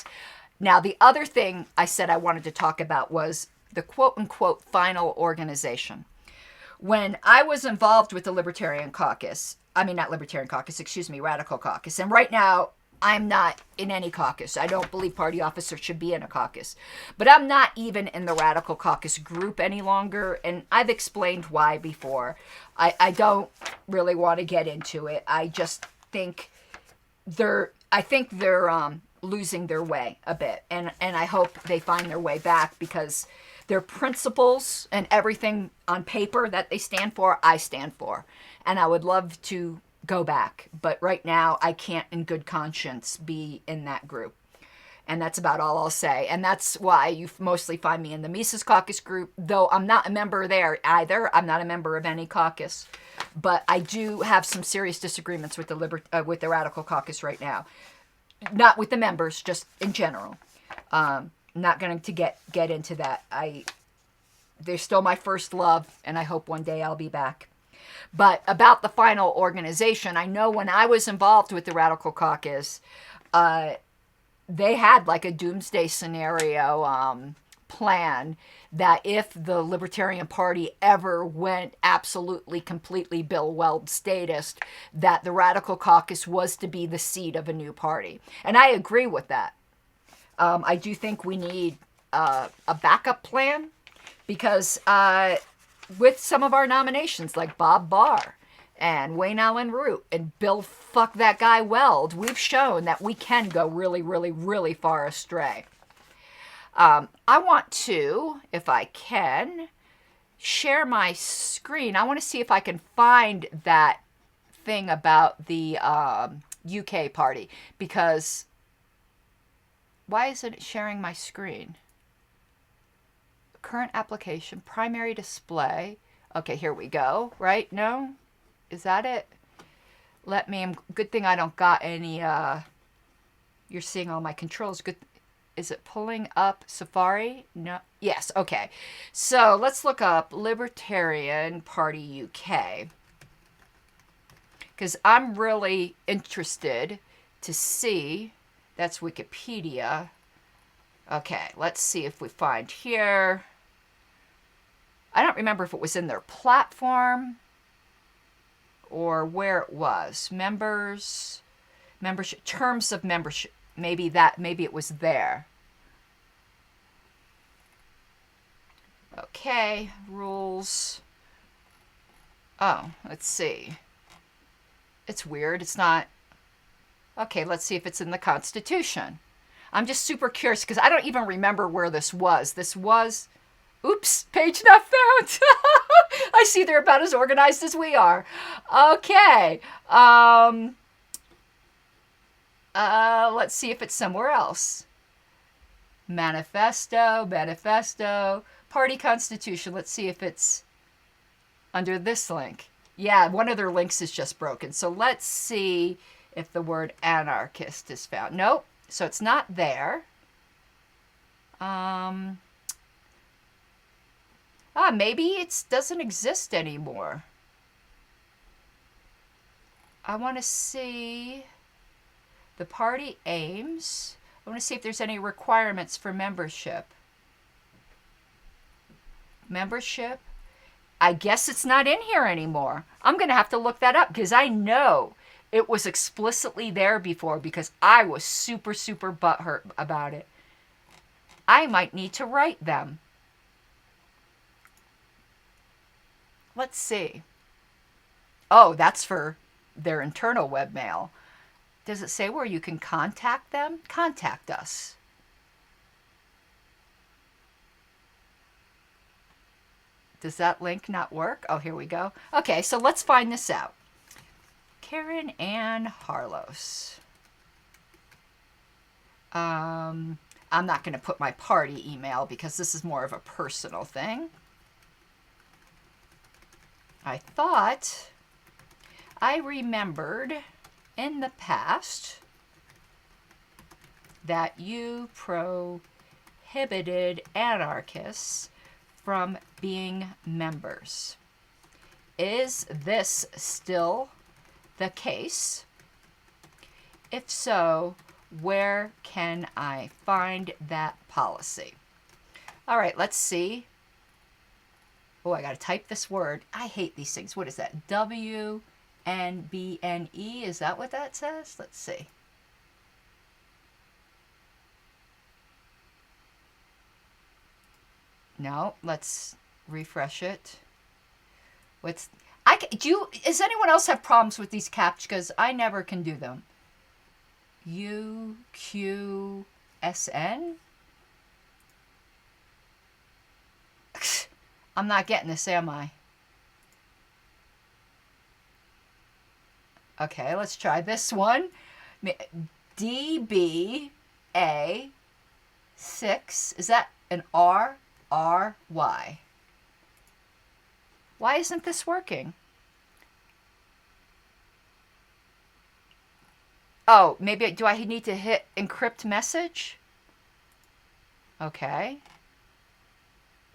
Now, the other thing I said I wanted to talk about was the quote-unquote final organization. When I was involved with the Libertarian Caucus, Radical Caucus, and right now I'm not in any caucus. I don't believe party officers should be in a caucus. But I'm not even in the Radical Caucus group any longer, and I've explained why before. I don't really want to get into it. I just think they're losing their way a bit, and I hope they find their way back, because their principles and everything on paper that they stand for, I stand for, and I would love to go back, but right now I can't in good conscience be in that group. And that's about all I'll say. And that's why you mostly find me in the Mises Caucus group, though I'm not a member there either. I'm not a member of any caucus. But I do have some serious disagreements with the Radical Caucus right now. Not with the members, just in general. Not going to get into that. They're still my first love, and I hope one day I'll be back. But about the final organization, I know when I was involved with the Radical Caucus, they had like a doomsday scenario plan that if the Libertarian Party ever went absolutely, completely Bill Weld statist, that the Radical Caucus was to be the seat of a new party. And I agree with that. I do think we need a backup plan, because with some of our nominations, like Bob Barr and Wayne Allen Root and Bill Fuck That Guy Weld, we've shown that we can go really, really, really far astray. I want to, if I can, share my screen. I want to see if I can find that thing about the UK party, because why isn't it sharing my screen? Current application, primary display. Okay, here we go, right? No? Is that it? Good thing I don't got any, you're seeing all my controls. Good. Is it pulling up Safari? No. Yes, okay. So let's look up Libertarian Party UK. because I'm really interested to see. That's Wikipedia. Okay, let's see if we find here. I don't remember if it was in their platform or where it was. Members, membership, terms of membership. Maybe it was there. Okay, rules. Oh, let's see. It's weird. It's not. Okay, let's see if it's in the Constitution. I'm just super curious because I don't even remember where this was. This was. Oops, page not found. I see they're about as organized as we are. Okay. Let's see if it's somewhere else. Manifesto, party constitution. Let's see if it's under this link. Yeah, one of their links is just broken. So let's see if the word anarchist is found. Nope. So it's not there. Maybe it doesn't exist anymore. I want to see the party aims. I want to see if there's any requirements for membership. Membership. I guess it's not in here anymore. I'm going to have to look that up because I know it was explicitly there before because I was super, super butthurt about it. I might need to write them. Let's see. Oh, that's for their internal webmail. Does it say where you can contact them? Contact us. Does that link not work? Oh, here we go. Okay, so let's find this out. Karen Ann Harlos. I'm not going to put my party email because this is more of a personal thing. I thought I remembered in the past that you prohibited anarchists from being members. Is this still the case? If so, where can I find that policy? All right, let's see. Oh, I got to type this word. I hate these things. What is that? WNBNE? Is that what that says? Let's see. No, let's refresh it. Does anyone else have problems with these captchas? Because I never can do them. UQSN? I'm not getting this, am I? Okay, let's try this one. DBA6. Is that an R? RY. Why isn't this working? Oh, maybe do I need to hit encrypt message? Okay.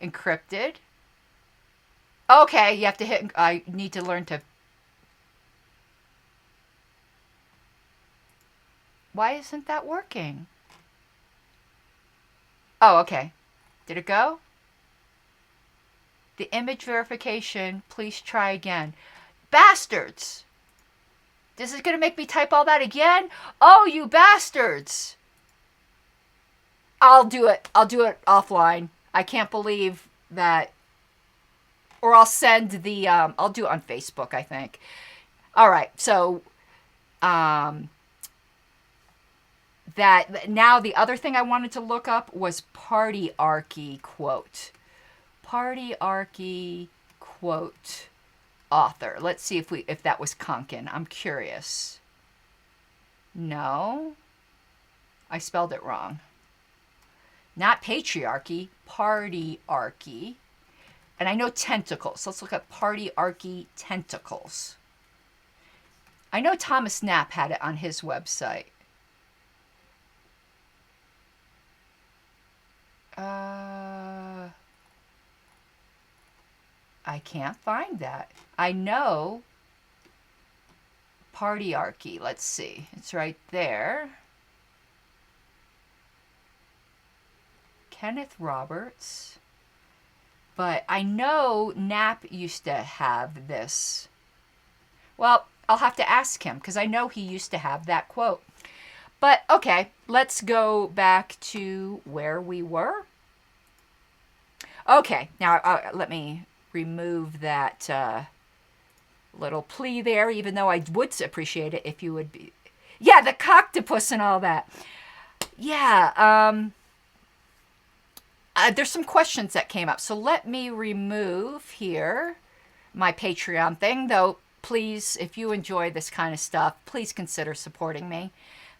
Encrypted. Okay, you have to hit, I need to learn to. Why isn't that working? Oh, okay. Did it go? The image verification, please try again. Bastards! This is going to make me type all that again? Oh, you bastards! I'll do it. I'll do it offline. I can't believe that. Or I'll send the, I'll do it on Facebook, I think. All right, so, that, now the other thing I wanted to look up was partyarchy quote. Partyarchy quote author. Let's see if that was Konkin. I'm curious. No. I spelled it wrong. Not patriarchy, partyarchy. And I know tentacles. Let's look at partyarchy tentacles. I know Thomas Knapp had it on his website. I can't find that. I know Partyarchy. Let's see. It's right there. Kenneth Roberts. But I know Knapp used to have this. Well, I'll have to ask him because I know he used to have that quote. But okay, let's go back to where we were. Okay, now let me remove that little plea there, even though I would appreciate it if you would be... Yeah, the coctopus and all that. Yeah, there's some questions that came up. So let me remove here my Patreon thing, though please, if you enjoy this kind of stuff, please consider supporting me.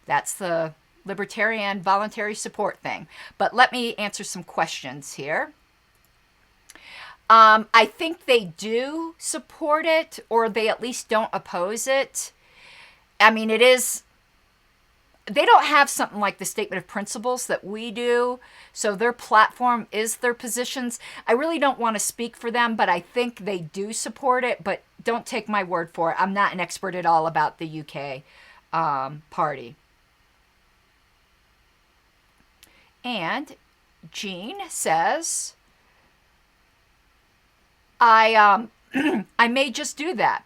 That's the Libertarian voluntary support thing. But let me answer some questions here. I think they do support it, or they at least don't oppose it. I mean, it is... They don't have something like the statement of principles that we do, so their platform is their positions. I really don't want to speak for them, but I think they do support it, but don't take my word for it. I'm not an expert at all about the UK party. And Jean says, I may just do that.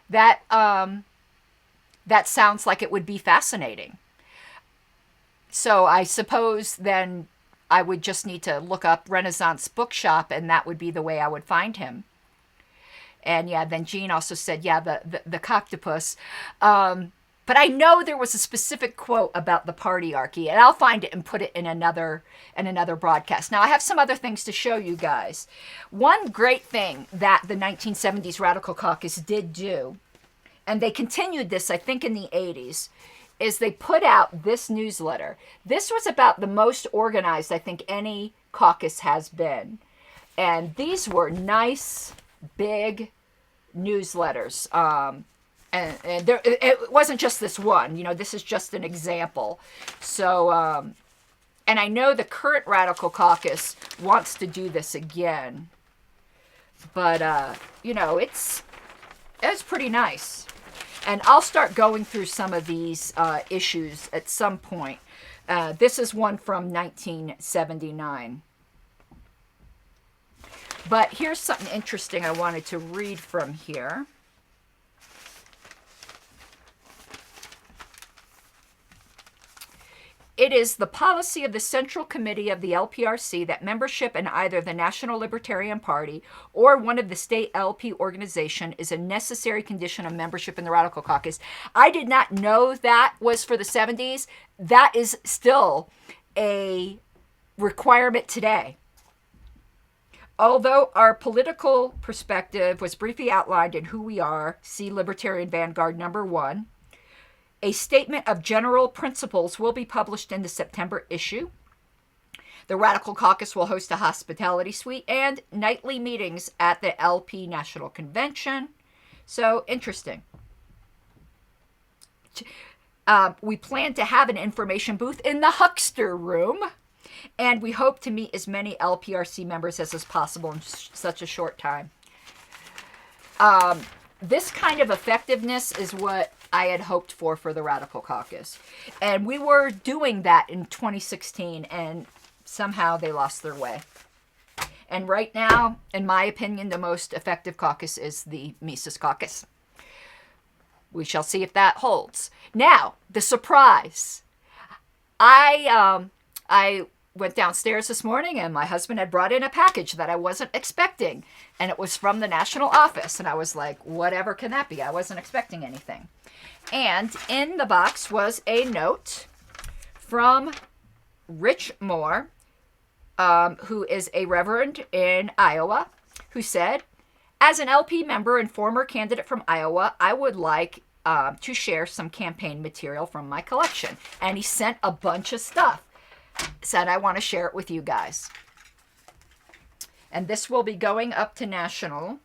That sounds like it would be fascinating. So I suppose then I would just need to look up Renaissance Bookshop, and that would be the way I would find him. And yeah, then Jean also said, yeah, the coctopus. But I know there was a specific quote about the partyarchy, and I'll find it and put it in another broadcast. Now, I have some other things to show you guys. One great thing that the 1970s Radical Caucus did do, and they continued this, I think, in the 80s, is they put out this newsletter. This was about the most organized, I think, any caucus has been. And these were nice, big newsletters. And there, it wasn't just this one. You know, this is just an example. So, and I know the current Radical Caucus wants to do this again. But, you know, it's pretty nice. And I'll start going through some of these issues at some point. This is one from 1979. But here's something interesting I wanted to read from here. It is the policy of the Central Committee of the LPRC that membership in either the National Libertarian Party or one of the state LP organization is a necessary condition of membership in the Radical Caucus. I did not know that was for the 70s. That is still a requirement today. Although our political perspective was briefly outlined in Who We Are, see Libertarian Vanguard #1, a statement of general principles will be published in the September issue. The Radical Caucus will host a hospitality suite and nightly meetings at the LP National Convention. So, interesting. We plan to have an information booth in the Huckster Room, and we hope to meet as many LPRC members as is possible in such a short time. This kind of effectiveness is what I had hoped for the Radical Caucus. And we were doing that in 2016, and somehow they lost their way. And right now, in my opinion, the most effective caucus is the Mises Caucus. We shall see if that holds. Now, the surprise. I went downstairs this morning, and my husband had brought in a package that I wasn't expecting. And it was from the national office. And I was like, whatever can that be? I wasn't expecting anything. And in the box was a note from Rich Moore, who is a reverend in Iowa, who said, as an LP member and former candidate from Iowa, I would like to share some campaign material from my collection. And he sent a bunch of stuff. Said, I want to share it with you guys. And this will be going up to National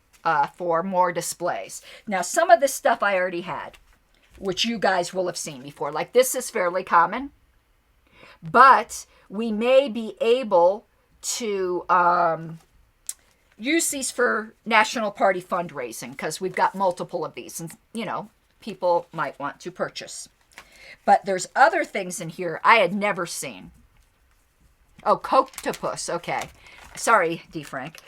for more displays. Now, some of this stuff I already had, which you guys will have seen before. Like, this is fairly common. But we may be able to use these for National Party fundraising, because we've got multiple of these. And, you know, people might want to purchase. But there's other things in here I had never seen. Oh, Coctopus. Okay. Sorry, D. Frank.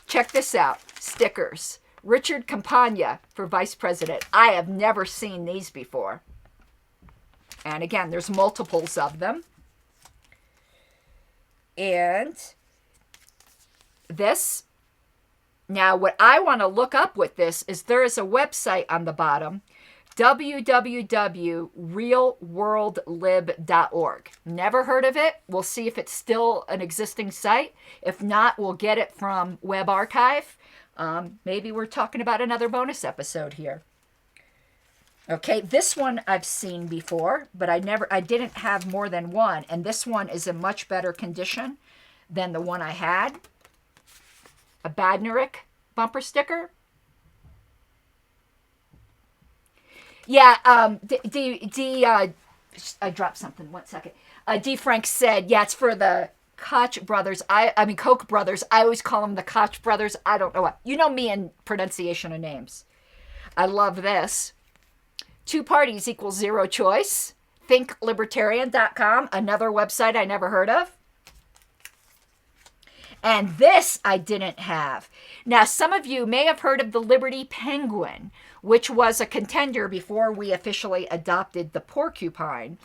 Check this out. Stickers. Richard Campagna for vice president. I have never seen these before. And again, there's multiples of them. And this. Now, what I want to look up with this is there is a website on the bottom, www.realworldlib.org. Never heard of it. We'll see if it's still an existing site. If not, we'll get it from Web Archive. Maybe we're talking about another bonus episode here. Okay, this one I've seen before, but I didn't have more than one, and this one is in much better condition than the one I had. A Badnarik bumper sticker. Yeah, I dropped something. 1 second. D. Frank said, yeah, it's for the Koch brothers. I mean, Koch brothers. I always call them the Koch brothers. I don't know what. You know me and pronunciation of names. I love this. 2 parties equals 0 choice. ThinkLibertarian.com, another website I never heard of. And this I didn't have. Now, some of you may have heard of the Liberty Penguin, which was a contender before we officially adopted the porcupine.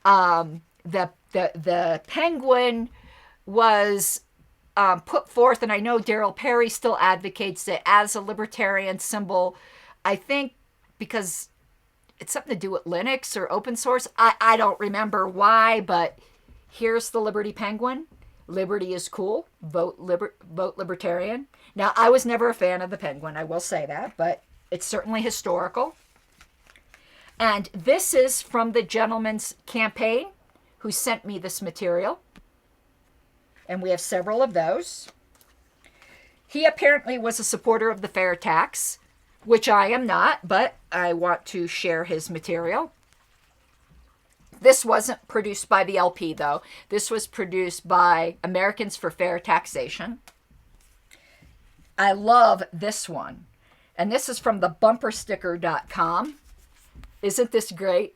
The penguin was put forth, and I know Daryl Perry still advocates it as a libertarian symbol. I think because it's something to do with Linux or open source. I don't remember why, but here's the Liberty Penguin. Liberty is cool. Vote libertarian. Now, I was never a fan of the penguin, I will say that, but it's certainly historical. And this is from the gentleman's campaign who sent me this material. And we have several of those. He apparently was a supporter of the fair tax, which I am not, but I want to share his material. This wasn't produced by the LP, though. This was produced by Americans for Fair Taxation. I love this one. And this is from the bumpersticker.com. Isn't this great?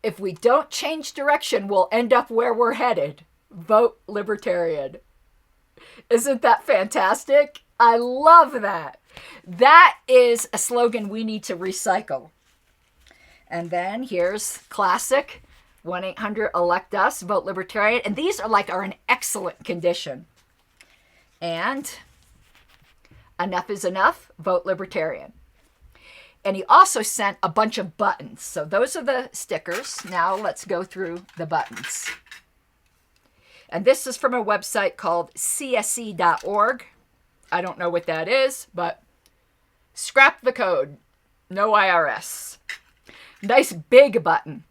If we don't change direction, we'll end up where we're headed. Vote Libertarian. Isn't that fantastic? I love that. That is a slogan we need to recycle. And then here's classic. 1-800-ELECT-US, vote Libertarian. And these are in excellent condition. And enough is enough, vote Libertarian. And he also sent a bunch of buttons. So those are the stickers. Now let's go through the buttons. And this is from a website called CSE.org. I don't know what that is, but scrap the code. No IRS. Nice big button.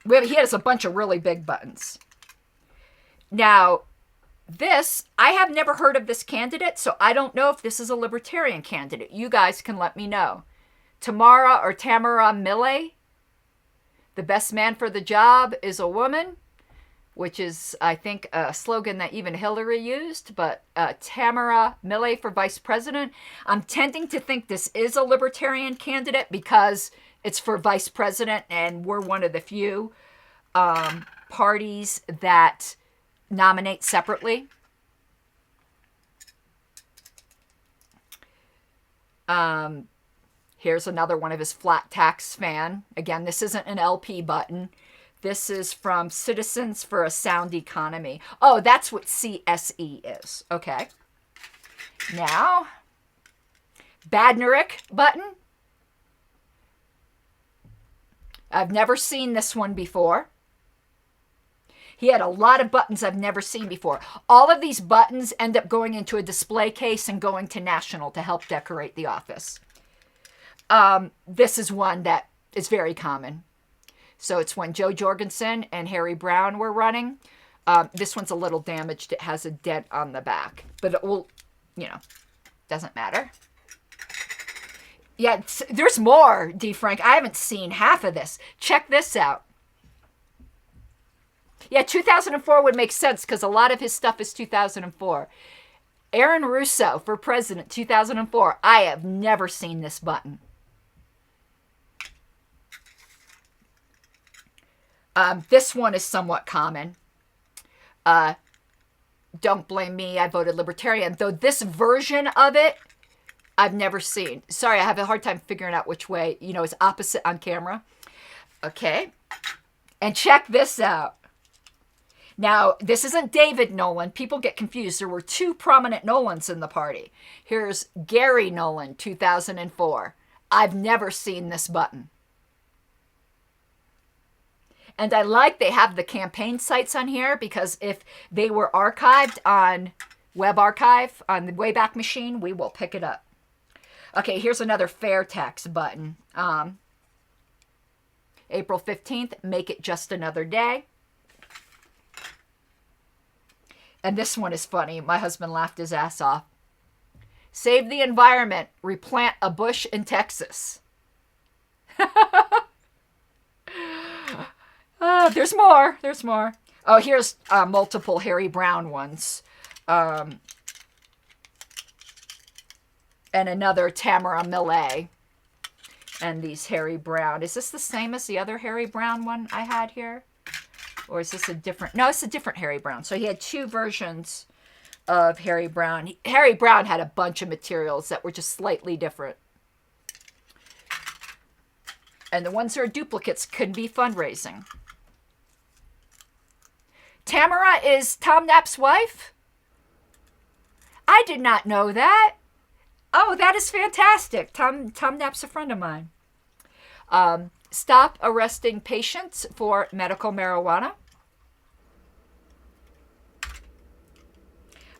He has a bunch of really big buttons. Now, this, I have never heard of this candidate, so I don't know if this is a libertarian candidate. You guys can let me know. Tamara Milley, the best man for the job is a woman, which is, I think, a slogan that even Hillary used, but Tamara Milley for vice president. I'm tending to think this is a libertarian candidate because it's for vice president, and we're one of the few parties that nominate separately. Here's another one of his flat tax fan. Again, this isn't an LP button. This is from Citizens for a Sound Economy. Oh, that's what CSE is. Okay. Now, Badnarik button. I've never seen this one before. He had a lot of buttons I've never seen before. All of these buttons end up going into a display case and going to National to help decorate the office. This is one that is very common. So it's when Joe Jorgensen and Harry Brown were running. This one's a little damaged. It has a dent on the back. But it will, doesn't matter. Yeah, there's more, D. Frank. I haven't seen half of this. Check this out. Yeah, 2004 would make sense because a lot of his stuff is 2004. Aaron Russo for president, 2004. I have never seen this button. This one is somewhat common. Don't blame me, I voted Libertarian. Though this version of it, I've never seen. Sorry, I have a hard time figuring out which way, is opposite on camera. Okay. And check this out. Now, this isn't David Nolan. People get confused. There were two prominent Nolans in the party. Here's Gary Nolan, 2004. I've never seen this button. And I like they have the campaign sites on here, because if they were archived on Web Archive on the Wayback Machine, we will pick it up. Okay, here's another fair tax button. April 15th, make it just another day. And this one is funny. My husband laughed his ass off. Save the environment. Replant a bush in Texas. There's more. There's more. Oh, here's multiple Harry Brown ones. And another Tamara Millet. And these Harry Brown. Is this the same as the other Harry Brown one I had here? Or is this a different? No, it's a different Harry Brown. So he had two versions of Harry Brown. Harry Brown had a bunch of materials that were just slightly different. And the ones that are duplicates could be fundraising. Tamara is Tom Knapp's wife? I did not know that. Oh, that is fantastic. Tom Knapp's a friend of mine. Stop arresting patients for medical marijuana.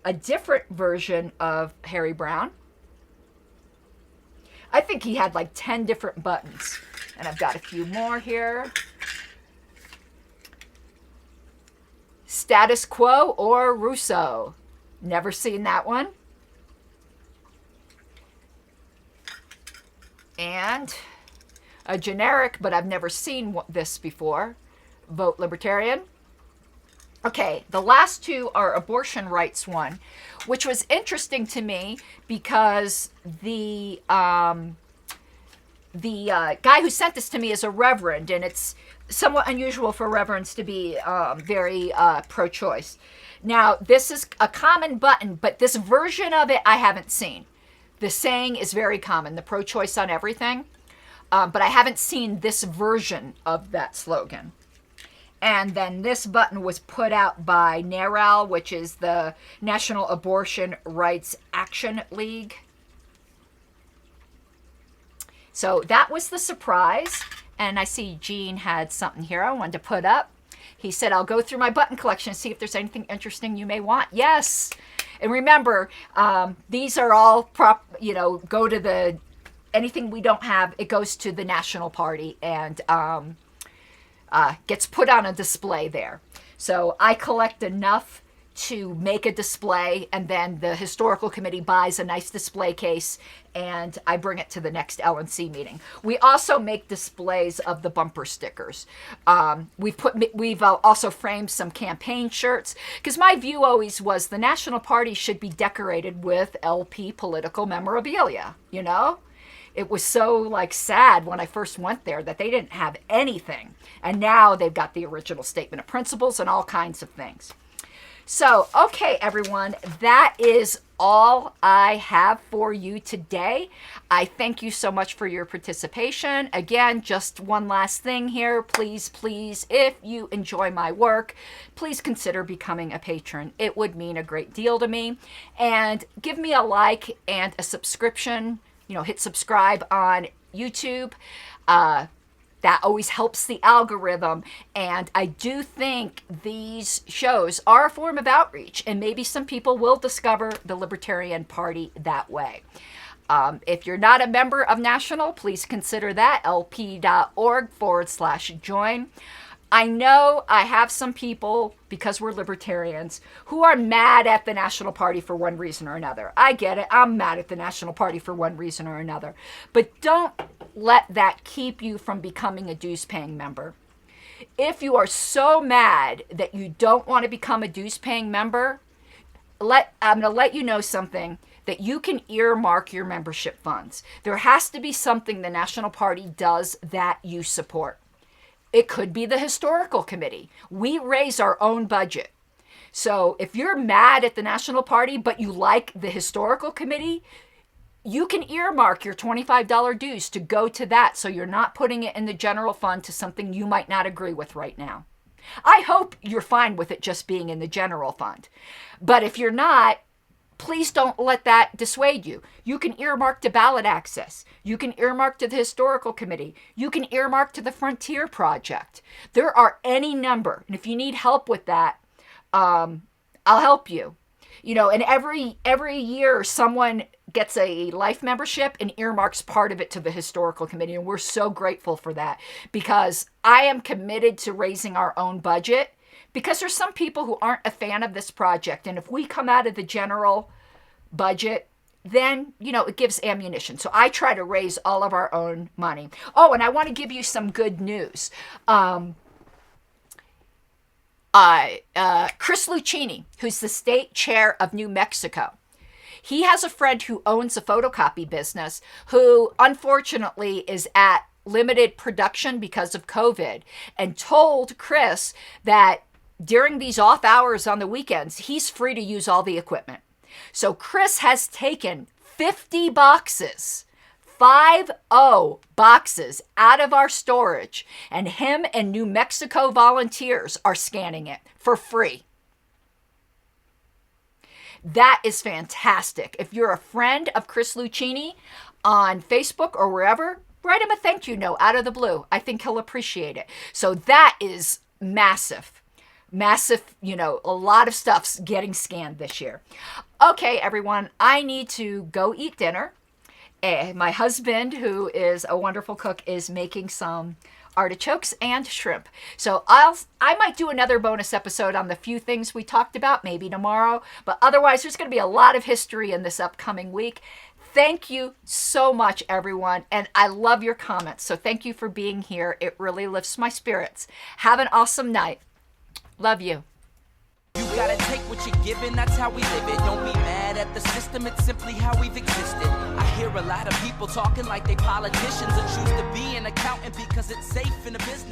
A different version of Harry Brown. I think he had like 10 different buttons. And I've got a few more here. Status quo or Russo. Never seen that one. And a generic, but I've never seen this before. Vote Libertarian. Okay, the last two are abortion rights one, which was interesting to me because the guy who sent this to me is a reverend, and it's somewhat unusual for reverends to be very pro-choice. Now, this is a common button, but this version of it I haven't seen. The saying is very common, the pro-choice on everything, but I haven't seen this version of that slogan. And then this button was put out by NARAL, which is the National Abortion Rights Action League. So that was the surprise. And I see Gene had something here I wanted to put up. He said, I'll go through my button collection and see if there's anything interesting you may want. Yes. And remember, these are all go to the, anything we don't have, it goes to the National Party and gets put on a display there. So I collect enough to make a display, and then the historical committee buys a nice display case, and I bring it to the next LNC meeting. We also make displays of the bumper stickers. We've also framed some campaign shirts, because my view always was the National Party should be decorated with LP political memorabilia, you know? It was so sad when I first went there that they didn't have anything. And now they've got the original statement of principles and all kinds of things. So, okay, everyone, that is all I have for you today. I thank you so much for your participation. Again, just one last thing here. Please, if you enjoy my work, please consider becoming a patron. It would mean a great deal to me. And give me a like and a subscription. Hit subscribe on YouTube. That always helps the algorithm. And I do think these shows are a form of outreach. And maybe some people will discover the Libertarian Party that way. If you're not a member of National, please consider that. lp.org/join. I know I have some people, because we're libertarians, who are mad at the National Party for one reason or another. I get it. I'm mad at the National Party for one reason or another. But don't let that keep you from becoming a dues-paying member. If you are so mad that you don't want to become a dues-paying member, I'm going to let you know something, that you can earmark your membership funds. There has to be something the National Party does that you support. It could be the historical committee. We raise our own budget. So if you're mad at the National Party, but you like the historical committee, you can earmark your $25 dues to go to that, so you're not putting it in the general fund to something you might not agree with right now. I hope you're fine with it just being in the general fund. But if you're not, please don't let that dissuade you. You can earmark to ballot access. You can earmark to the historical committee. You can earmark to the Frontier Project. There are any number. And if you need help with that, I'll help you. You know, and every year someone gets a life membership and earmarks part of it to the historical committee. And we're so grateful for that, because I am committed to raising our own budget, because there's some people who aren't a fan of this project. And if we come out of the general budget, then, you know, it gives ammunition. So I try to raise all of our own money. Oh, and I want to give you some good news. Chris Lucchini, who's the state chair of New Mexico, he has a friend who owns a photocopy business who unfortunately is at limited production because of COVID, and told Chris that during these off hours on the weekends, he's free to use all the equipment. So Chris has taken 50 boxes, 50 boxes out of our storage, and him and New Mexico volunteers are scanning it for free. That is fantastic. If you're a friend of Chris Lucchini on Facebook or wherever, write him a thank you note out of the blue. I think he'll appreciate it. So that is massive. Massive, you know, a lot of stuff's getting scanned this year. Okay, everyone, I need to go eat dinner. My husband, who is a wonderful cook, is making some artichokes and shrimp. So I might do another bonus episode on the few things we talked about, maybe tomorrow. But otherwise, there's going to be a lot of history in this upcoming week. Thank you so much, everyone. And I love your comments. So thank you for being here. It really lifts my spirits. Have an awesome night. Love you. You gotta take what you're given, that's how we live it. Don't be mad at the system, it's simply how we've existed. I hear a lot of people talking like they politicians and choose to be an accountant because it's safe in the business.